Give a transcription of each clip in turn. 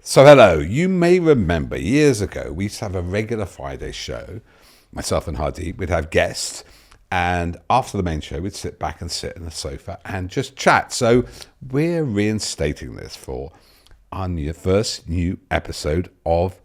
So hello, you may remember years ago we used to have a regular Friday show, myself and Hardeep, we'd have guests, and after the main show we'd sit back and sit on the sofa and just chat. So we're reinstating this for our first new episode of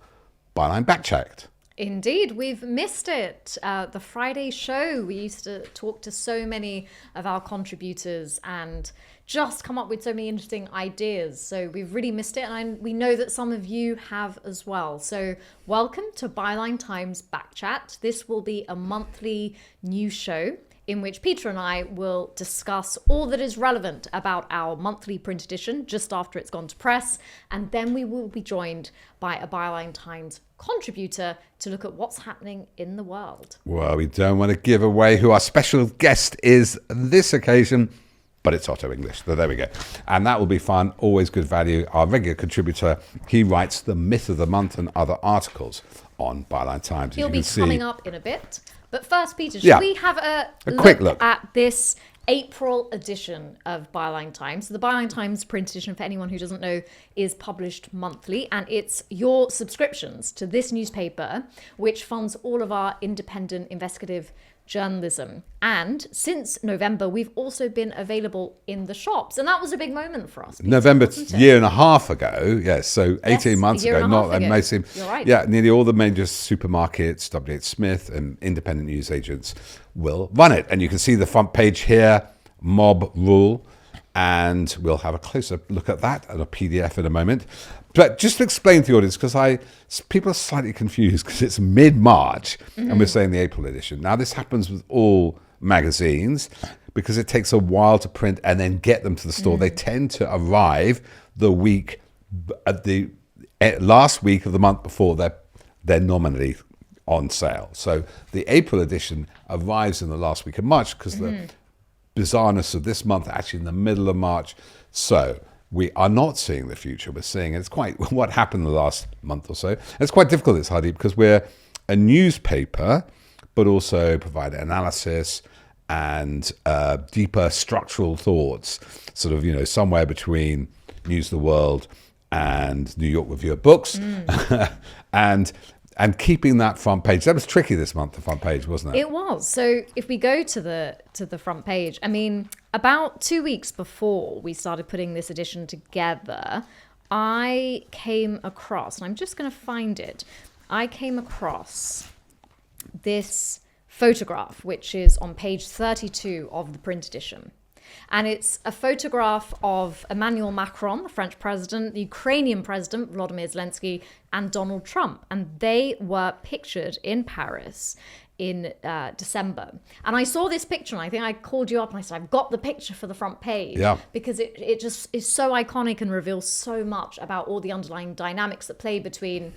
Byline Backchecked. Indeed, we've missed it. The Friday show, we used to talk to so many of our contributors and just come up with so many interesting ideas. So we've really missed it, and we know that some of you have as well. So welcome to Byline Times Backchat. This will be a monthly news show in which Peter and I will discuss all that is relevant about our monthly print edition just after it's gone to press. And then we will be joined by a Byline Times contributor to look at what's happening in the world. Well, we don't want to give away who our special guest is this occasion, but it's Otto English. So there we go. And that will be fun. Always good value. Our regular contributor, he writes the myth of the month and other articles on Byline Times. He'll be coming up in a bit. But first, Peter, should we have a quick look at this April edition of Byline Times? So the Byline Times print edition, for anyone who doesn't know, is published monthly, and it's your subscriptions to this newspaper which funds all of our independent investigative journalism. And since November, we've also been available in the shops, and that was a big moment for us. Peter, November, year and a half ago, yes, so 18 months ago, You're right. Yeah, nearly all the major supermarkets, WH Smith and independent news agents will run it. And you can see the front page here, mob rule, and we'll have a closer look at that and a PDF in a moment. But just to explain to the audience, because people are slightly confused because it's mid-March and we're saying the April edition. Now, this happens with all magazines because it takes a while to print and then get them to the store. They tend to arrive the week at the last week of the month before they're nominally on sale. So the April edition arrives in the last week of March because the bizarreness of this month actually in the middle of March. So we are not seeing the future. We're seeing it's quite what happened the last month or so. It's quite difficult, this Hardeep, because we're a newspaper, but also provide analysis and deeper structural thoughts, sort of, somewhere between News of the World and New York Review of Books, and keeping that front page. That was tricky this month, the front page, wasn't it? It was. So if we go to the front page, I mean, about 2 weeks before we started putting this edition together, I came across, and I'm just going to find it, I came across this photograph, which is on page 32 of the print edition. And it's a photograph of Emmanuel Macron, the French president, the Ukrainian president, Volodymyr Zelensky, and Donald Trump. And they were pictured in Paris in December. And I saw this picture, and I think I called you up and I said, I've got the picture for the front page. Yeah. Because it just is so iconic and reveals so much about all the underlying dynamics that play between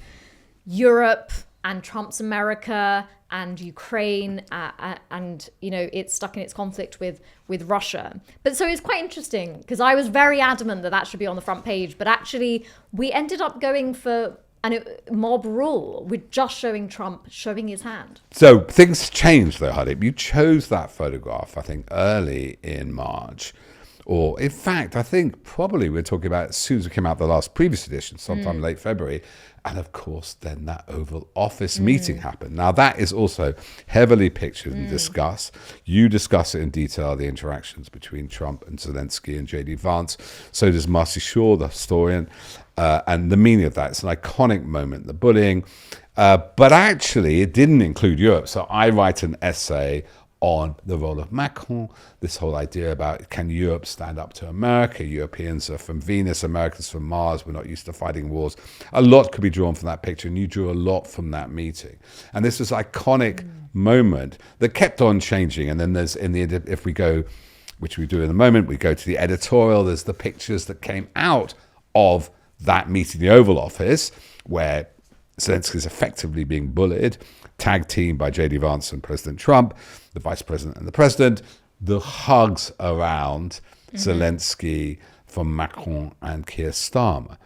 Europe and Trump's America and Ukraine, and it's stuck in its conflict with Russia. But so it's quite interesting because I was very adamant that should be on the front page, but actually we ended up going for mob rule with just showing Trump showing his hand. So things changed though, Hardeep. You chose that photograph, I think, early in March. Or in fact, I think probably we're talking about as soon as it came out the last previous edition, sometime late February. And of course, then that Oval Office meeting happened. Now, that is also heavily pictured and discussed. You discuss it in detail, the interactions between Trump and Zelensky and J.D. Vance. So does Marcy Shaw, the historian, and the meaning of that. It's an iconic moment, the bullying. But actually, it didn't include Europe. So I write an essay on the role of Macron, this whole idea about can Europe stand up to America? Europeans are from Venus, Americans from Mars, we're not used to fighting wars. A lot could be drawn from that picture, and you drew a lot from that meeting. And this was iconic moment that kept on changing. And then there's, if we go, which we do in a moment, we go to the editorial, there's the pictures that came out of that meeting, the Oval Office, where Zelensky is effectively being bullied, tag team by J.D. Vance and President Trump, the vice president and the president, the hugs around Zelensky from Macron and Keir Starmer.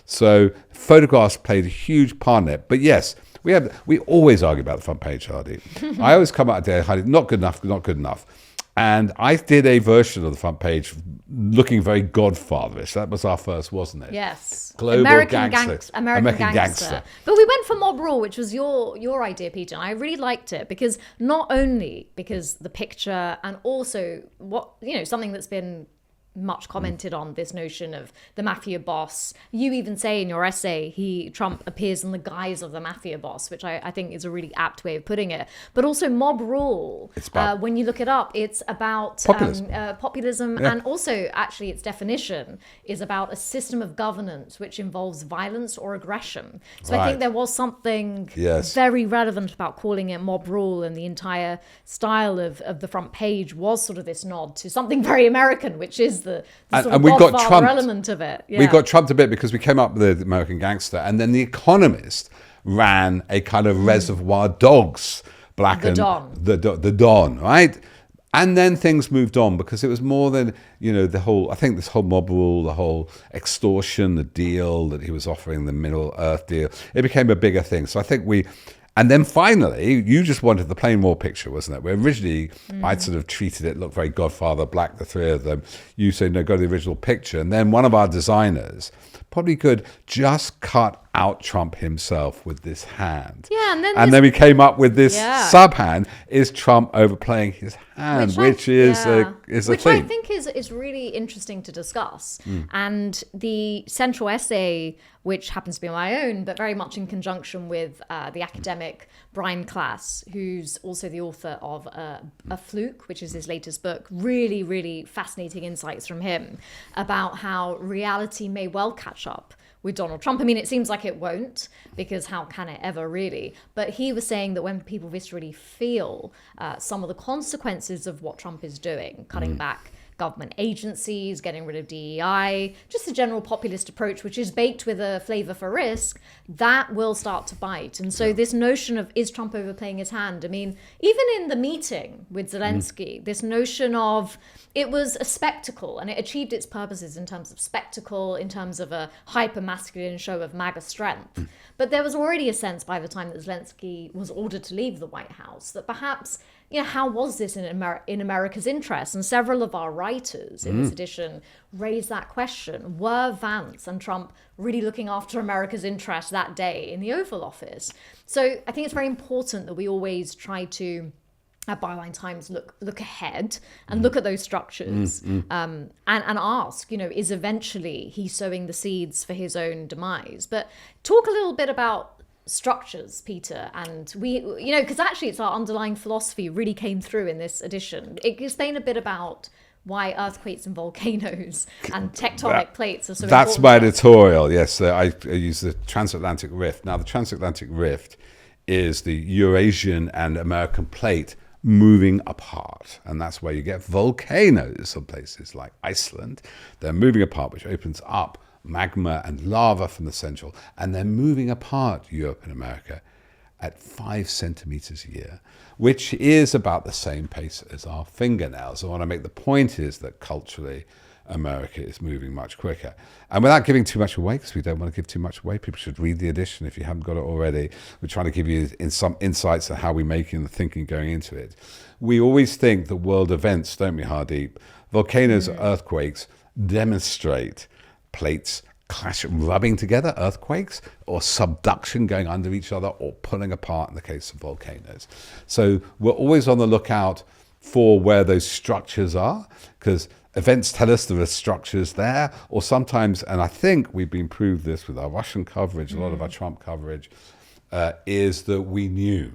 So photographs played a huge part in it. But yes, we always argue about the front page, Hardeep. I always come out there, Hardeep, not good enough. And I did a version of the front page looking very Godfatherish. That was our first, wasn't it? Yes. Global American gangster. gangster. But we went for mob rule, which was your idea, Peter. And I really liked it because not only because the picture and also something that's been much commented on, this notion of the mafia boss. You even say in your essay, Trump appears in the guise of the mafia boss, which I think is a really apt way of putting it. But also mob rule. It's about, when you look it up, it's about populism Yeah. and also actually its definition is about a system of governance which involves violence or aggression. So I think there was something very relevant about calling it mob rule, and the entire style of the front page was sort of this nod to something very American, which is the sort of Godfather element of it. Yeah. We got trumped a bit because we came up with the American Gangster, and then The Economist ran a kind of Reservoir Dogs, the Don, right? And then things moved on because it was more than, the whole, I think this whole mob rule, the whole extortion, the deal that he was offering, the Middle Earth deal, it became a bigger thing. So I think and then finally, you just wanted the plain war picture, wasn't it? Where originally I'd sort of treated it, looked very Godfather, black, the three of them. You say, no, go to the original picture. And then one of our designers probably could just cut out Trump himself with this hand. Yeah, and then we came up with this sub-hand, is Trump overplaying his hand, which is a thing. Which I think is really interesting to discuss. And the central essay, which happens to be my own, but very much in conjunction with the academic Brian Klass, who's also the author of A Fluke, which is his latest book. Really, really fascinating insights from him about how reality may well catch up with Donald Trump. I mean, it seems like it won't, because how can it ever really? But he was saying that when people viscerally feel some of the consequences of what Trump is doing, cutting back government agencies, getting rid of DEI, just a general populist approach, which is baked with a flavor for risk, that will start to bite. And so this notion of, is Trump overplaying his hand? I mean, even in the meeting with Zelensky, this notion of, it was a spectacle, and it achieved its purposes in terms of spectacle, in terms of a hyper-masculine show of MAGA strength. But there was already a sense by the time that Zelensky was ordered to leave the White House that perhaps, how was this in America's interest? And several of our writers in this edition raised that question. Were Vance and Trump really looking after America's interest that day in the Oval Office? So I think it's very important that we always try to, at Byline Times, look ahead and look at those structures and ask, is eventually he sowing the seeds for his own demise? But talk a little bit about structures, Peter, and we, because actually it's our underlying philosophy really came through in this edition. Explain a bit about why earthquakes and volcanoes and tectonic plates are so important. That's my editorial, yes. I use the transatlantic rift. Now, the transatlantic rift is the Eurasian and American plate moving apart, and that's where you get volcanoes. Some places like Iceland, they're moving apart, which opens up magma and lava from the central, and they're moving apart Europe and America at 5 centimeters a year, which is about the same pace as our fingernails. And what I make the point is that culturally America is moving much quicker. And without giving too much away, because we don't want to give too much away, people should read the edition if you haven't got it already. We're trying to give you some insights on how we're making the thinking going into it. We always think that world events, don't we, Hardeep? Volcanoes or earthquakes demonstrate plates clash, rubbing together, earthquakes, or subduction going under each other, or pulling apart in the case of volcanoes. So we're always on the lookout for where those structures are, because events tell us there are structures there, or sometimes, and I think we've been proved this with our Russian coverage, a lot of our Trump coverage, is that we knew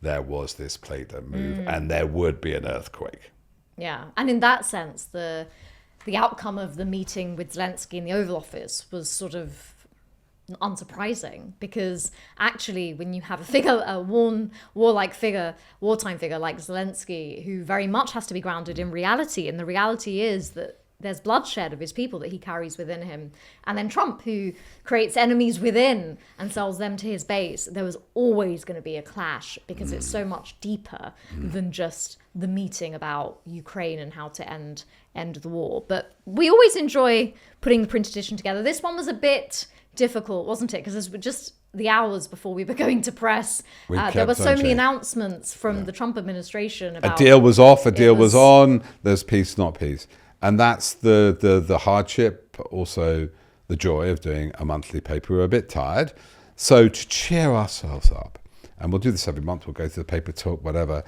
there was this plate that moved and there would be an earthquake. Yeah, and in that sense, the outcome of the meeting with Zelensky in the Oval Office was sort of unsurprising, because actually when you have a wartime figure like Zelensky, who very much has to be grounded in reality, and the reality is that there's bloodshed of his people that he carries within him, and then Trump, who creates enemies within and sells them to his base, there was always going to be a clash, because it's so much deeper than just the meeting about Ukraine and how to end the war. But we always enjoy putting the print edition together. This one was a bit difficult, wasn't it? Because just the hours before we were going to press, there were so on many changing. announcements from the Trump administration about A deal was off, a deal was on. There's peace, not peace, and that's the hardship. Also, the joy of doing a monthly paper. We're a bit tired, so to cheer ourselves up, and we'll do this every month. We'll go through the paper talk, whatever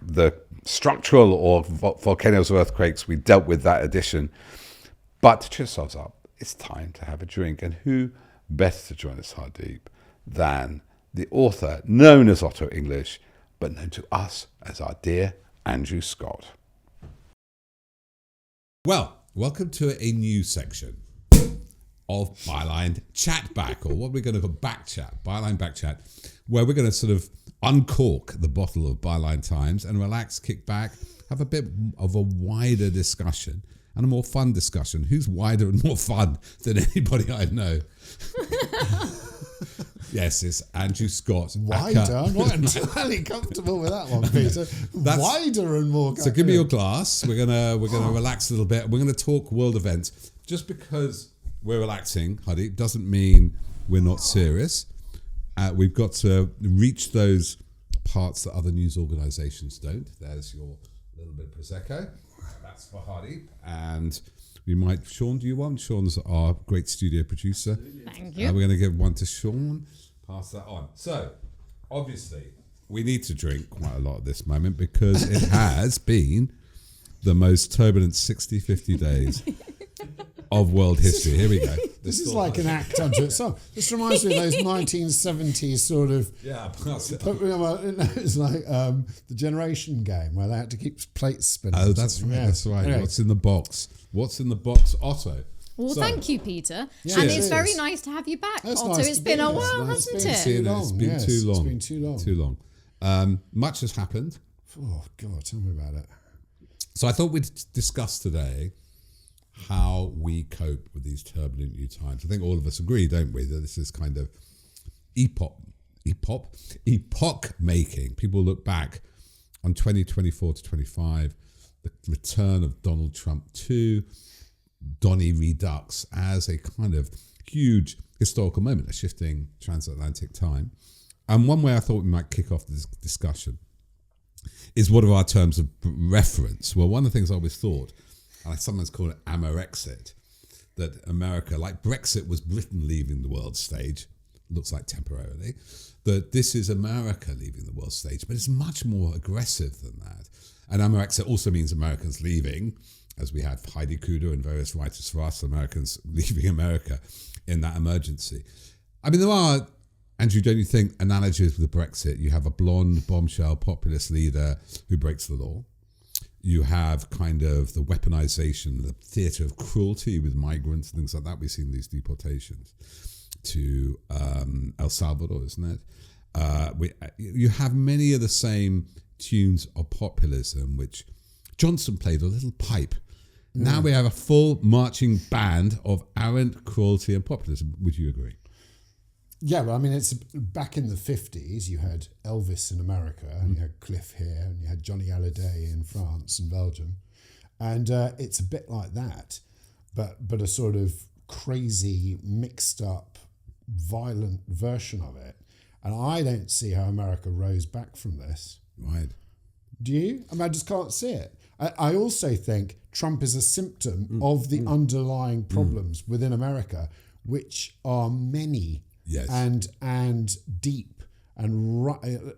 the structural or volcanoes or earthquakes. We dealt with that edition, but to cheer ourselves up, it's time to have a drink. And who better to join us, Hardeep, than the author known as Otto English, but known to us as our dear Andrew Scott. Well, welcome to a new section of Byline Chat Back, or what we're going to call Back Chat, Byline Back Chat, where we're going to sort of uncork the bottle of Byline Times and relax, kick back, have a bit of a wider discussion and a more fun discussion. Who's wider and more fun than anybody I know? Yes, it's Andrew Scott. Wider? I'm not entirely comfortable with that one, Peter. Wider and more. So give me your glass. We're gonna relax a little bit. We're gonna talk world events. Just because we're relaxing, Hardeep, doesn't mean we're not serious. We've got to reach those parts that other news organisations don't. There's your little bit of Prosecco. That's for Hardeep. And we might, Sean, do you want? Sean's our great studio producer. Thank you. We're going to give one to Sean. Pass that on. So, obviously, we need to drink quite a lot at this moment because it has been the most turbulent 50 days of world history. Here we go. This is like an act unto itself. This reminds me of those 1970s sort of. Yeah, it's like the Generation Game where they had to keep plates spinning. oh, that's right. Yeah. That's right. Anyway. What's in the box? What's in the box, Otto? Well, So- thank you, Peter. Yeah, and it it's is. very nice to have you back, That's Otto. nice It's to been be a here. while, It's hasn't been it? too long. It's been Yes, too long. It's been too long. Too long. Much has happened. Oh, God, tell me about it. So I thought we'd discuss today how we cope with these turbulent new times. I think all of us agree, don't we, that this is kind of epoch making. People look back on 2024 to 25, the return of Donald Trump to Donny Redux as a kind of huge historical moment, a shifting transatlantic time. And one way I thought we might kick off this discussion is what are our terms of reference? Well, one of the things I always thought, and someone's called it Amerixit, that America, like Brexit was Britain leaving the world stage, looks like temporarily, that this is America leaving the world stage, but it's much more aggressive than that. And Amerixit also means Americans leaving, as we had Heidi Kudo and various writers for us, Americans leaving America in that emergency. I mean, there are, Andrew, don't you think, analogies with Brexit? You have a blonde, bombshell, populist leader who breaks the law. You have kind of the weaponization, the theatre of cruelty with migrants and things like that. We've seen these deportations to El Salvador, isn't it? You have many of the same tunes of populism, which Johnson played a little pipe. Now we have a full marching band of arrant cruelty and populism. Would you agree? Yeah, well, I mean, it's back in the 50s, you had Elvis in America, and you had Cliff here, and you had Johnny Hallyday in France and Belgium. And it's a bit like that, but a sort of crazy, mixed up, violent version of it. And I don't see how America rose back from this. Right. Do you? I mean, I just can't see it. I also think Trump is a symptom of the underlying problems within America, which are many. Yes. And deep, and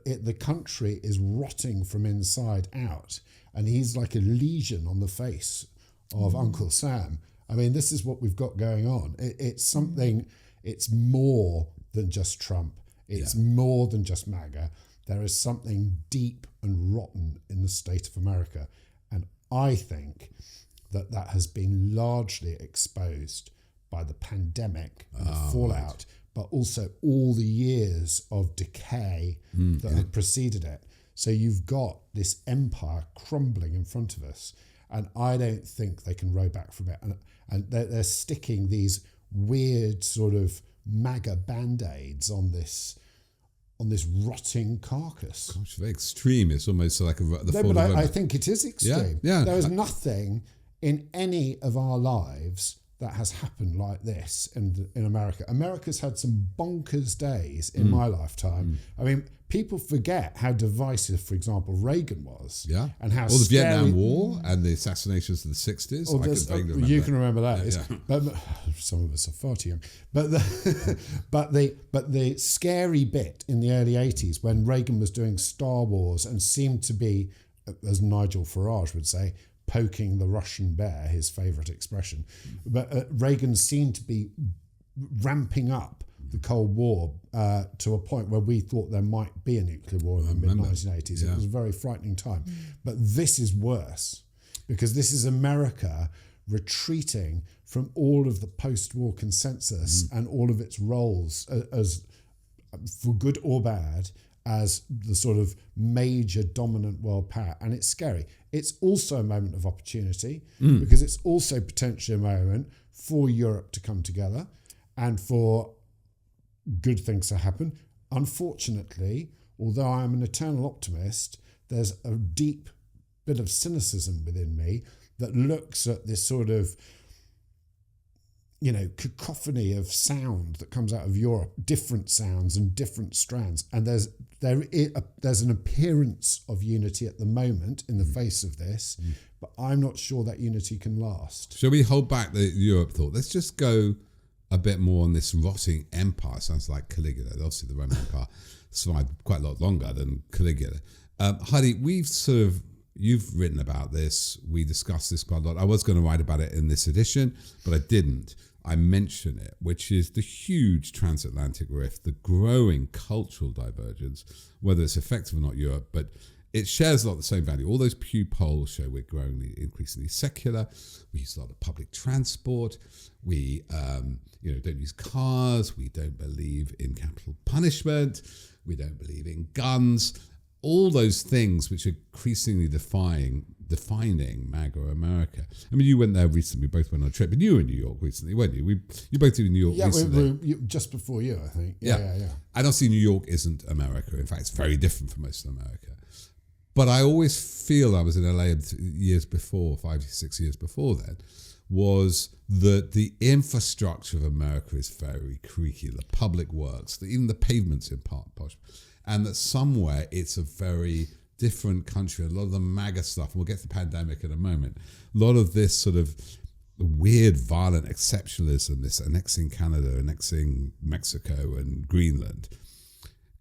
the country is rotting from inside out, and he's like a lesion on the face of Uncle Sam. I mean, this is what we've got going on. It's something. It's more than just Trump. It's more than just MAGA. There is something deep and rotten in the state of America, and I think that has been largely exposed by the pandemic and the fallout. Right. But also all the years of decay that have preceded it. So you've got this empire crumbling in front of us, and I don't think they can row back from it. And they're sticking these weird sort of MAGA band-aids on this rotting carcass. Gosh, very extreme. It's almost like But I think it is extreme. Yeah. There is nothing in any of our lives that has happened like this in America. America's had some bonkers days in my lifetime. I mean, people forget how divisive, for example, Reagan was. Yeah. And how Or the scary, Vietnam War and the assassinations of the 60s. or I this- can vaguely remember you that. can remember those, Yeah. but some of us are far too young. But the scary bit in the early 80s when Reagan was doing Star Wars and seemed to be, as Nigel Farage would say, poking the Russian bear, his favourite expression. But Reagan seemed to be ramping up the Cold War to a point where we thought there might be a nuclear war in the mid-1980s. Yeah. It was a very frightening time. But this is worse, because this is America retreating from all of the post-war consensus and all of its roles as, for good or bad, as the sort of major dominant world power. And it's scary. It's also a moment of opportunity, because it's also potentially a moment for Europe to come together and for good things to happen. Unfortunately, although I am an eternal optimist, there's a deep bit of cynicism within me that looks at this sort of, cacophony of sound that comes out of Europe, different sounds and different strands. And there's an appearance of unity at the moment in the face of this, but I'm not sure that unity can last. Shall we hold back the Europe thought? Let's just go a bit more on this rotting empire. Sounds like Caligula. Obviously, the Roman Empire survived quite a lot longer than Caligula. Heidi, you've written about this. We discussed this quite a lot. I was going to write about it in this edition, but I didn't. I mention it, which is the huge transatlantic rift, the growing cultural divergence, whether it's effective or not Europe, but it shares a lot of the same value. All those Pew polls show we're growing increasingly secular. We use a lot of public transport. We don't use cars. We don't believe in capital punishment. We don't believe in guns. All those things which are increasingly defining MAGA America. I mean, you went there recently. We both went on a trip, and you were in New York recently, weren't you? You both were in New York recently. Yeah, just before you, I think. Yeah. And obviously New York isn't America. In fact, it's very different from most of America. But I always feel, I was in LA years before, 5 to 6 years before then, was that the infrastructure of America is very creaky. The public works, even the pavements in part posh. And that somewhere it's a very different country. A lot of the MAGA stuff, and we'll get to the pandemic in a moment, a lot of this sort of weird, violent exceptionalism, this annexing Canada, annexing Mexico and Greenland,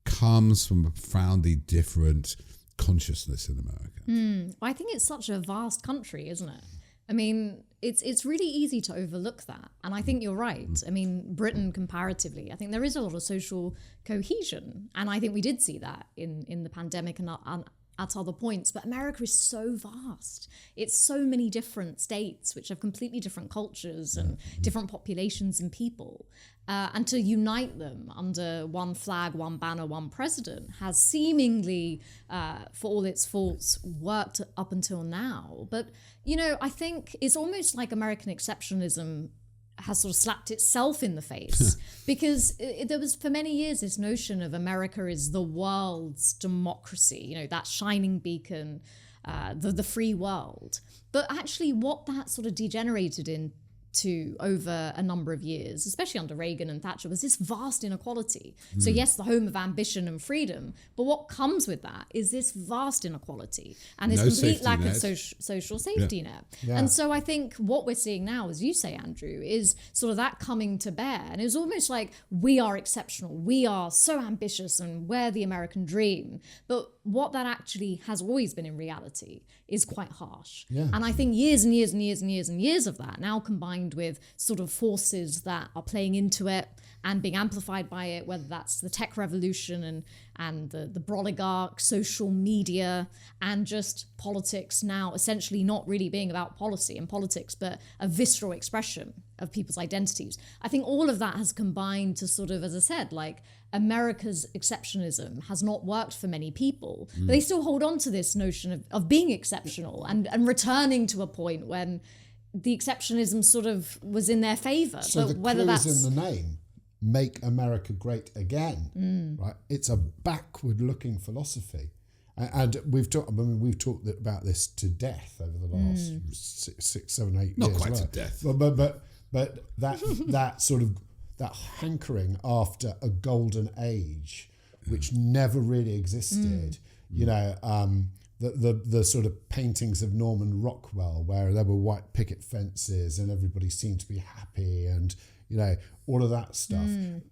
comes from a profoundly different consciousness in America. I think it's such a vast country, isn't it? I mean, it's really easy to overlook that. And I think you're right. I mean, Britain comparatively, I think there is a lot of social cohesion. And I think we did see that in the pandemic and at other points. But America is so vast. It's so many different states which have completely different cultures and different populations and people. And to unite them under one flag, one banner, one president has seemingly, for all its faults, worked up until now. But, I think it's almost like American exceptionalism has sort of slapped itself in the face because there was for many years this notion of America is the world's democracy, that shining beacon, the free world. But actually what that sort of degenerated into over a number of years, especially under Reagan and Thatcher, was this vast inequality. So yes, the home of ambition and freedom, but what comes with that is this vast inequality and this complete lack of social safety net. Yeah. And so I think what we're seeing now, as you say, Andrew, is sort of that coming to bear. And it's almost like we are exceptional. We are so ambitious and we're the American dream. But what that actually has always been in reality is quite harsh. Yeah. And I think years and years and years and years and years of that now combined with sort of forces that are playing into it and being amplified by it, whether that's the tech revolution and the oligarch, social media, and just politics now essentially not really being about policy and politics, but a visceral expression of people's identities. I think all of that has combined to sort of, as I said, like America's exceptionalism has not worked for many people, but they still hold on to this notion of being exceptional and returning to a point when the exceptionalism sort of was in their favor. So but the whether clue that's is in the name. Make America great again, right? It's a backward-looking philosophy, and we've talked about this to death over the last 6, 7, 8 years. Not quite to death, But that sort of that hankering after a golden age, which never really existed. You know, the sort of paintings of Norman Rockwell, where there were white picket fences and everybody seemed to be happy, and you know, all of that stuff,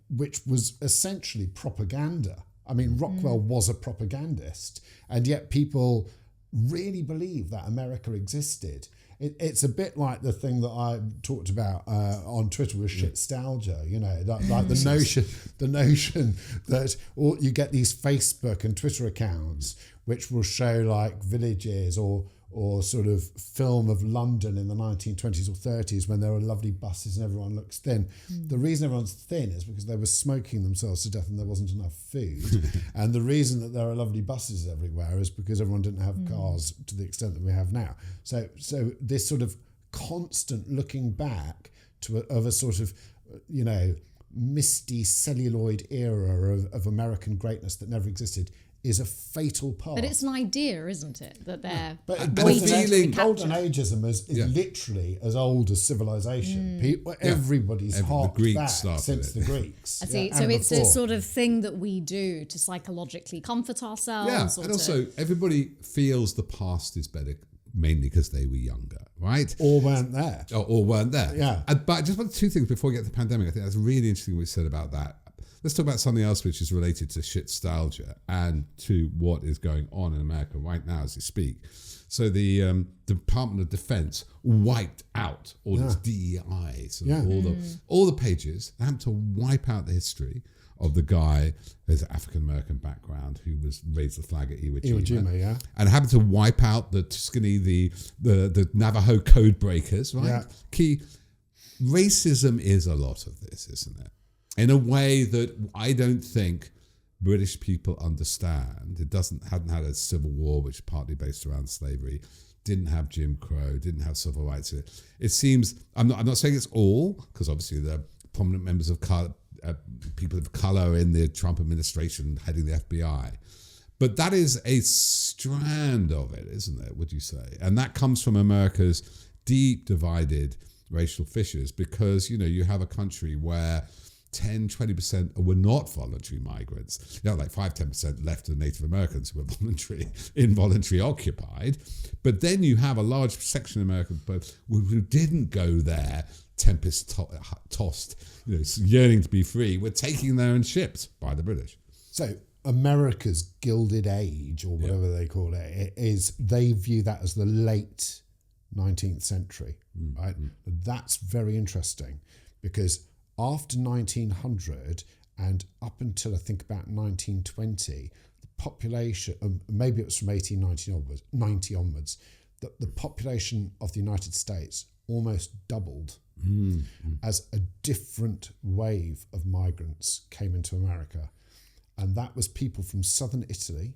which was essentially propaganda. I mean, Rockwell was a propagandist, and yet people really believe that America existed. It's a bit like the thing that I talked about on Twitter with shitstalgia, you know, like the notion that you get these Facebook and Twitter accounts which will show like villages or sort of film of London in the 1920s or 30s when there are lovely buses and everyone looks thin. The reason everyone's thin is because they were smoking themselves to death and there wasn't enough food. And the reason that there are lovely buses everywhere is because everyone didn't have cars to the extent that we have now. So this sort of constant looking back of a sort of, you know, misty celluloid era of American greatness that never existed is a fatal path. But it's an idea, isn't it? That they're But waiting to golden capture. ageism is literally as old as civilization. Everybody's harked Greeks back started since it. the Greeks. I see. Yeah, So and it's a before. sort of thing that we do to psychologically comfort ourselves. Yeah, or and to- also everybody feels the past is better, mainly because they were younger, right? Or weren't there. Or weren't there. Yeah. But I just want two things before we get to the pandemic. I think that's really interesting what you said about that. Let's talk about something else which is related to shitstalgia and to what is going on in America right now as we speak. So the Department of Defense wiped out all its DEIs and all the pages. They had to wipe out the history of the guy with African American background who was raised the flag at Iwo Jima, yeah. and happened to wipe out the Tuscany, the Navajo code breakers, right? Yeah. Key racism is a lot of this, isn't it? In a way that I don't think British people understand. It hadn't had a civil war, which is partly based around slavery, didn't have Jim Crow, didn't have civil rights. It seems, I'm not saying it's all, because obviously there are prominent members of color, people of color in the Trump administration heading the FBI. But that is a strand of it, isn't it, would you say? And that comes from America's deep divided racial fissures because, you know, you have a country where 10-20% were not voluntary migrants. You know, like 5-10% left of Native Americans who were involuntary occupied. But then you have a large section of American people who didn't go there, tempest-tossed, you know, yearning to be free, were taken there in ships by the British. So America's Gilded Age, or whatever they call it, is they view that as the late 19th century, right? That's very interesting because after 1900 and up until I think about 1920, the population, maybe it was from 1890 onwards, the population of the United States almost doubled as a different wave of migrants came into America. And that was people from southern Italy,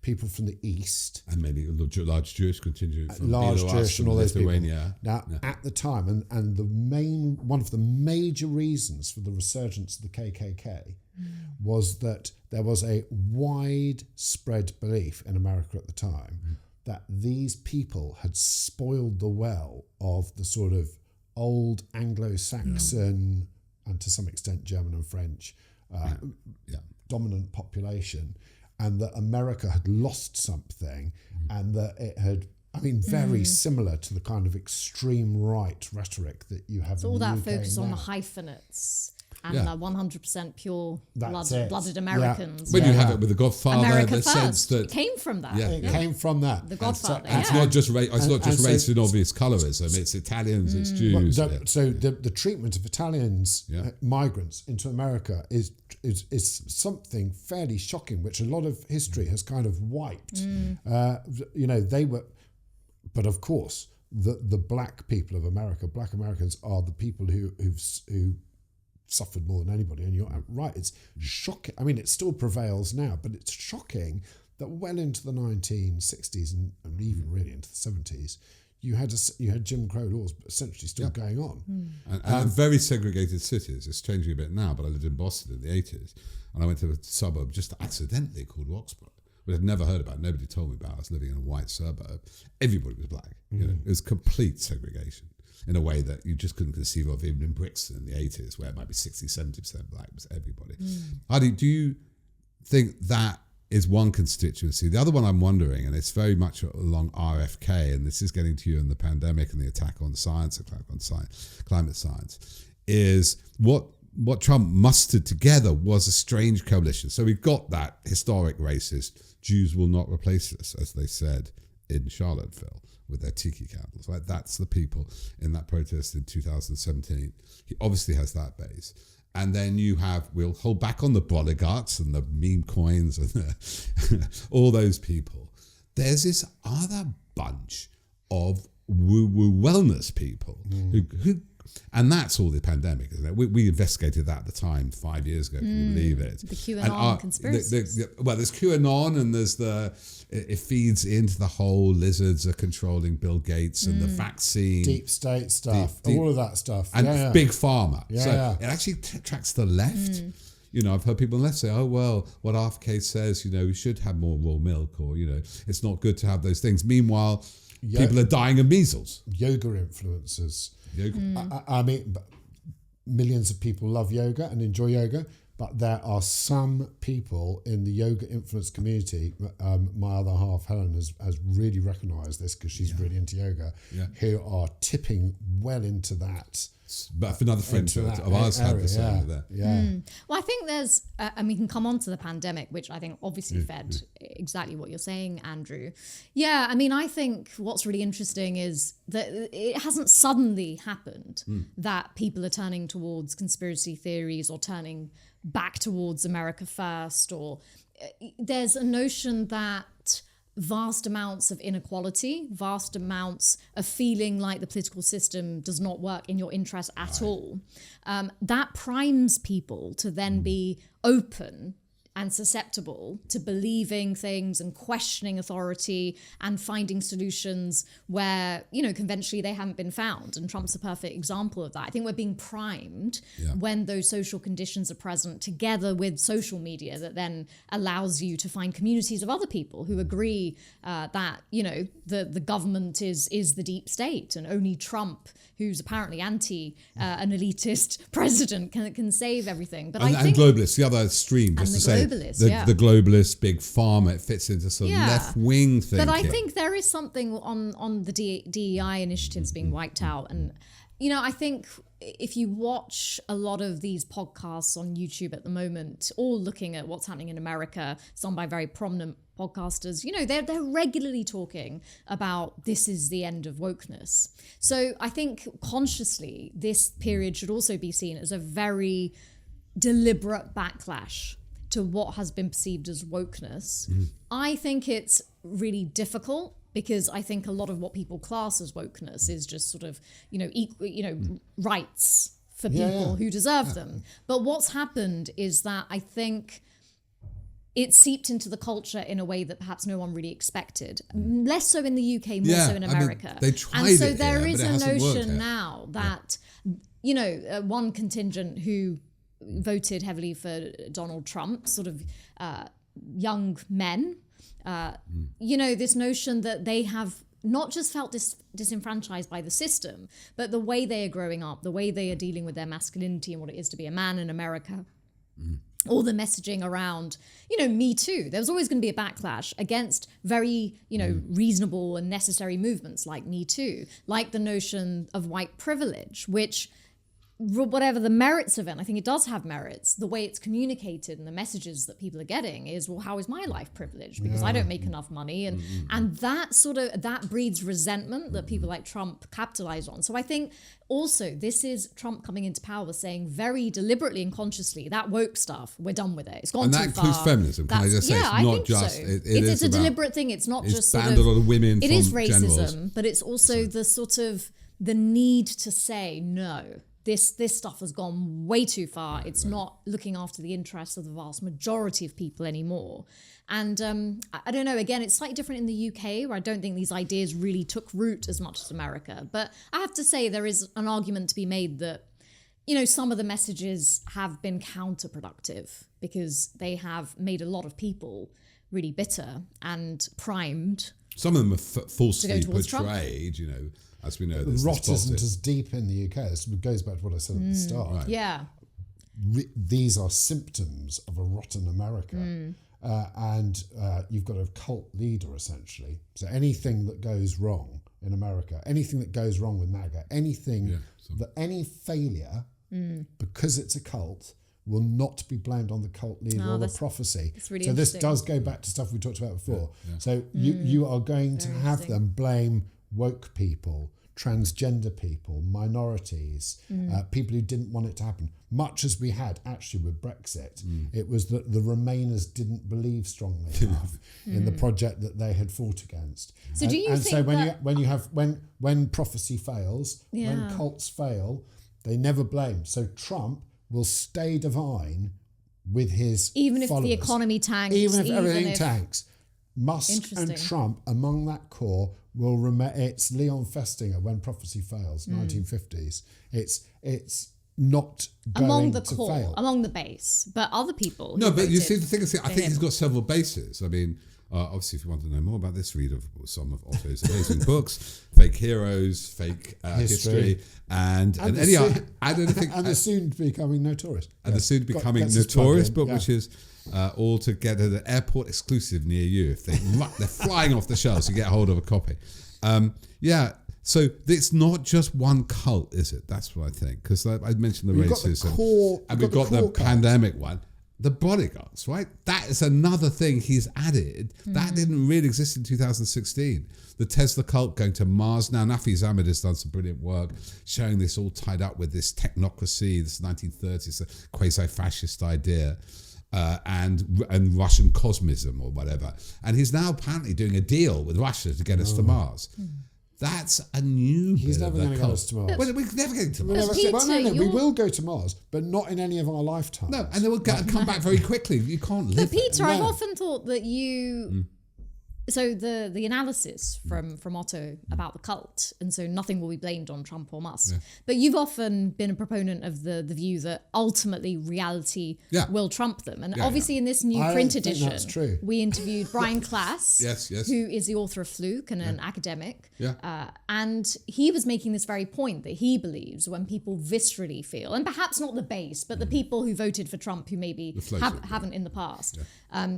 people from the east, and maybe a large Jewish contingent from large Belarus Jewish and all those Lithuania. people. Now, at the time, and one of the major reasons for the resurgence of the KKK was that there was a widespread belief in America at the time that these people had spoiled the well of the sort of old Anglo-Saxon and to some extent German and French dominant population, and that America had lost something, and that it had, I mean, very similar to the kind of extreme right rhetoric that you have So in all the that UK focus on now. the hyphenates and Yeah. the 100% pure That's it. blooded Yeah. Americans. When you have it with the Godfather, America the sense first that it came from that. Yeah. It came from that. The Godfather. it's yeah. not just race so- in obvious colorism. It's Italians, it's Jews. So the treatment of Italians, migrants into America is something fairly shocking, which a lot of history has kind of wiped. You know, they were, but of course, the black people of America, black Americans, are the people who suffered more than anybody. And you're right, it's shocking. I mean, it still prevails now, but it's shocking that well into the 1960s and even really into the 70s, you had Jim Crow laws essentially still going on. And very segregated cities. It's changing a bit now, but I lived in Boston in the 80s, and I went to a suburb just accidentally called Roxborough, which I'd never heard about. Nobody told me about. I was living in a white suburb. Everybody was black. You know, it was complete segregation. in a way that you just couldn't conceive of even in Brixton in the 80s, where it might be 60, 70% black, was everybody. Hardeep, do you think that is one constituency? The other one I'm wondering, and it's very much along RFK, and this is getting to you in the pandemic and the attack on science, climate science, is what Trump mustered together was a strange coalition. So we've got that historic racist, Jews will not replace us, as they said in Charlottesville with their tiki candles, right? That's the people in that protest in 2017. He obviously has that base. And then you have, we'll hold back on the oligarchs and the meme coins and all those people. There's this other bunch of woo-woo wellness people who and that's all the pandemic, isn't it? We investigated that at the time 5 years ago, can you believe it? The QAnon conspiracy. Well, there's QAnon and there's it feeds into the whole lizards are controlling Bill Gates and the vaccine. Deep state stuff, all of that stuff. And big pharma. Yeah, so it actually tracks the left. You know, I've heard people on the left say, oh, well, what RFK says, you know, we should have more raw milk, or, you know, it's not good to have those things. Meanwhile, people are dying of measles. Yoga influencers. Yoga. I mean, millions of people love yoga and enjoy yoga, but there are some people in the yoga influence community, my other half, Helen, has really recognised this because she's really into yoga, who are tipping well into that. But if another friend of ours had the same there. Well, I think there's, and we can come on to the pandemic, which I think obviously fed exactly what you're saying, Andrew. Yeah, I mean, I think what's really interesting is that it hasn't suddenly happened that people are turning towards conspiracy theories or turning back towards America first, or there's a notion that vast amounts of inequality, vast amounts of feeling like the political system does not work in your interest at all, that primes people to then be open and susceptible to believing things and questioning authority and finding solutions where, you know, conventionally they haven't been found. And Trump's a perfect example of that. I think we're being primed when those social conditions are present, together with social media that then allows you to find communities of other people who agree that, you know, the government is the deep state, and only Trump, who's apparently anti an elitist president, can save everything. But I think globalists, the other extreme, just to say, the globalist big pharma, it fits into sort of left-wing thinking. But I think there is something on the DEI initiatives being wiped out. And, you know, I think if you watch a lot of these podcasts on YouTube at the moment, all looking at what's happening in America, some by very prominent podcasters, you know, they're regularly talking about this is the end of wokeness. So I think consciously this period should also be seen as a very deliberate backlash to what has been perceived as wokeness. I think it's really difficult because I think a lot of what people class as wokeness is just sort of, you know, rights for people who deserve them. But what's happened is that I think it seeped into the culture in a way that perhaps no one really expected. Less so in the UK, more so in America. I mean, they tried and so it there here, is but it a hasn't worked notion here. now that, you know, one contingent who voted heavily for Donald Trump, sort of young men, you know, this notion that they have not just felt disenfranchised by the system, but the way they are growing up, the way they are dealing with their masculinity and what it is to be a man in America. All the messaging around, you know, Me Too. There's always going to be a backlash against very, you know, reasonable and necessary movements like Me Too, like the notion of white privilege, which, whatever the merits of it, and I think it does have merits, the way it's communicated and the messages that people are getting is, well, how is my life privileged? Because I don't make enough money. And that sort of, that breeds resentment that people like Trump capitalize on. So I think also this is Trump coming into power saying very deliberately and consciously, that woke stuff, we're done with it. It's gone too far. And that includes feminism. Can I just say, it's not just, so. it's a deliberate thing. It's not just sort banned a lot of women it from is racism, generals. but it's also the sort of the need to say no. This stuff has gone way too far. It's not looking after the interests of the vast majority of people anymore. And I don't know, again, it's slightly different in the UK, where I don't think these ideas really took root as much as America. But I have to say there is an argument to be made that, you know, some of the messages have been counterproductive because they have made a lot of people really bitter and primed Some of them are falsely towards Trump. portrayed, you know, as we know. The rot isn't as deep in the UK. This goes back to what I said at the start. Right. Yeah. These are symptoms of a rotten America. And you've got a cult leader, essentially. So anything that goes wrong in America, anything that goes wrong with MAGA, any failure, because it's a cult, will not be blamed on the cult leader or the prophecy. Really so this does go back to stuff we talked about before. So you are going to have them blame woke people, transgender people, minorities, people who didn't want it to happen. Much as we had actually with Brexit, it was that the Remainers didn't believe strongly enough in the project that they had fought against. So do you think so that when prophecy fails, when cults fail, they never blame. So Trump will stay divine with his even if followers. the economy tanks, even if everything tanks. Musk and Trump among that core will remember. It's Leon Festinger when prophecy fails, 1950s. It's not going among the to core, fail. among the base, but other people. No, who but you voted see, the thing is, I think him. he's got several bases. I mean, obviously, if you want to know more about this, read of some of Otto's amazing books, Fake Heroes, Fake History, and any other, and the soon becoming Notorious. And the soon becoming Notorious book, which is all to get an airport exclusive near you. If they're flying off the shelves, you get hold of a copy. So it's not just one cult, is it? That's what I think. Because I mentioned the racism, and we've got the pandemic one. The bodyguards, right? That is another thing he's added. That didn't really exist in 2016. The Tesla cult going to Mars. Now, Nafi Ahmed has done some brilliant work showing this all tied up with this technocracy, this 1930s quasi-fascist idea, and Russian cosmism or whatever. And he's now apparently doing a deal with Russia to get us to Mars. That's a new He's bit never of going the to get cult. us to Mars. Well, we're never getting to Mars. We will go to Mars, but not in any of our lifetimes. No, and they will come back very quickly. You can't live But Peter, there. I've often thought that you. So the analysis from Otto about the cult, and so nothing will be blamed on Trump or Musk. But you've often been a proponent of the view that ultimately reality will trump them. And obviously in this new print edition, that's true. we interviewed Brian Klass, who is the author of Fluke and an academic. And he was making this very point that he believes when people viscerally feel, and perhaps not the base, but the people who voted for Trump who maybe haven't in the past,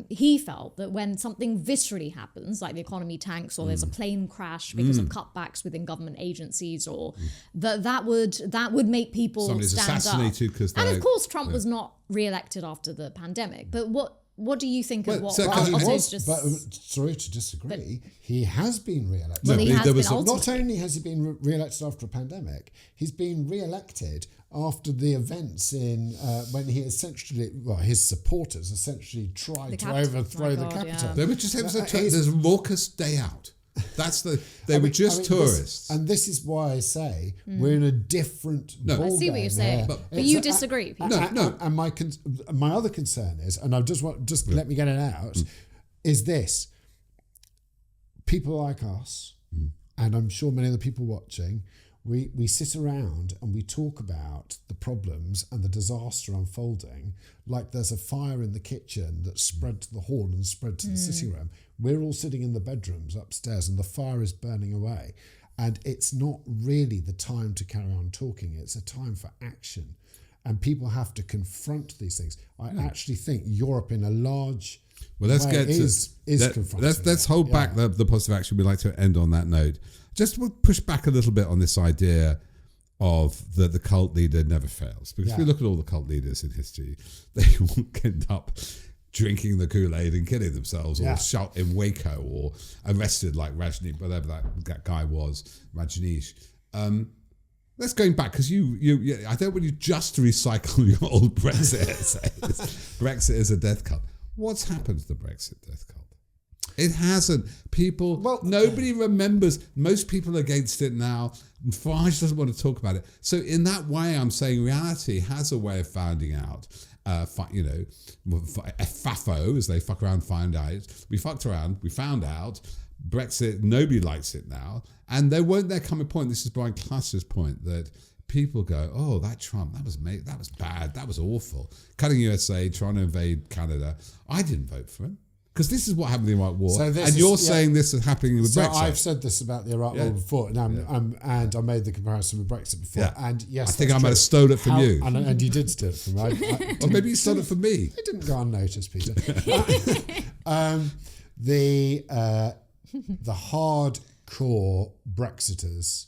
he felt that when something viscerally happens, like the economy tanks or there's a plane crash because of cutbacks within government agencies, or that would make people Somebody's stand assassinated up. because and of course Trump was not re-elected after the pandemic. But what do you think of what so Otto's just... But sorry to disagree, he has been re-elected. Well, he has been not only has he been re-elected after a pandemic, he's been re-elected after the events in when he essentially, his supporters essentially tried to overthrow the Capitol. They were just there's a raucous day out. They were just tourists. And this is why I say we're in a different ballgame. I see what you're saying, but you disagree. No. And my other concern is, and I just let me get it out, is this: people like us, and I'm sure many of the people watching, we sit around and we talk about the problems and the disaster unfolding like there's a fire in the kitchen that's spread to the hall and spread to the sitting room. We're all sitting in the bedrooms upstairs and the fire is burning away. And it's not really the time to carry on talking. It's a time for action. And people have to confront these things. I actually think Europe in a large let's get is confronting. Let's hold back the positive action. We'd like to end on that note. Just we'll push back a little bit on this idea of the cult leader never fails. Because if we look at all the cult leaders in history, they all end up drinking the Kool-Aid and killing themselves, or shot in Waco, or arrested like Rajneesh, whatever that guy was, Rajneesh. Let's going back, because I don't want you just to recycle your old Brexit essays. Brexit is a death cult. What's happened to the Brexit death cult? It hasn't. Nobody remembers. Most people are against it now. Farage doesn't want to talk about it. So in that way, I'm saying reality has a way of finding out. FAFO, as they fuck around, find out. We fucked around. We found out. Brexit, nobody likes it now. And there come a point, this is Brian Klass's point, that people go, oh, that Trump, that was bad, that was awful. Cutting USA, trying to invade Canada. I didn't vote for him. Because this is what happened in the Iraq War, So this and is- you're yeah. saying this is happening with So Brexit. I've said this about the Iraq War before, and and I made the comparison with Brexit before. Yeah. And yes, I think that's I might have true. stole it from you. And you did steal it from me. Or maybe you stole it from me. It didn't go unnoticed, Peter. The hardcore Brexiters,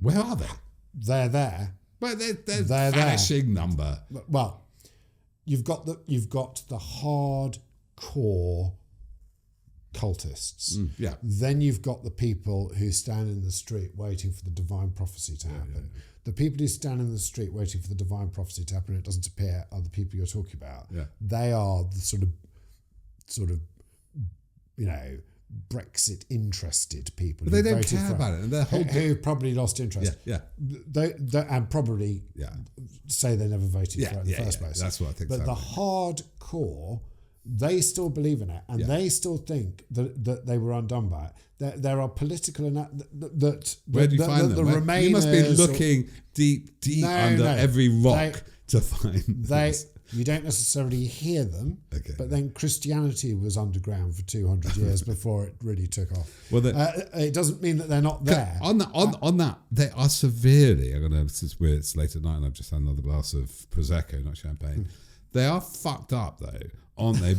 Where are they? they're there. Well, they're They're there. vanishing number. Well, you've got the hardcore cultists. Yeah. Then you've got the people who stand in the street waiting for the divine prophecy to happen. The people who stand in the street waiting for the divine prophecy to happen and it doesn't appear are the people you're talking about. Yeah. They are the sort of Brexit interested people. But they who don't voted care for about it. And their whole who probably lost interest. Yeah. They and probably say they never voted for it in the first place. That's what I think. But the hardcore, they still believe in it, and they still think that they were undone by it. There are political that Where do you find them? You must be looking deep under every rock to find this. You don't necessarily hear them, but then Christianity was underground for 200 years before it really took off. Well, it doesn't mean that they're not there. On that, they are severely. Since it's late at night and I've just had another glass of prosecco, not champagne. They are fucked up though, aren't they?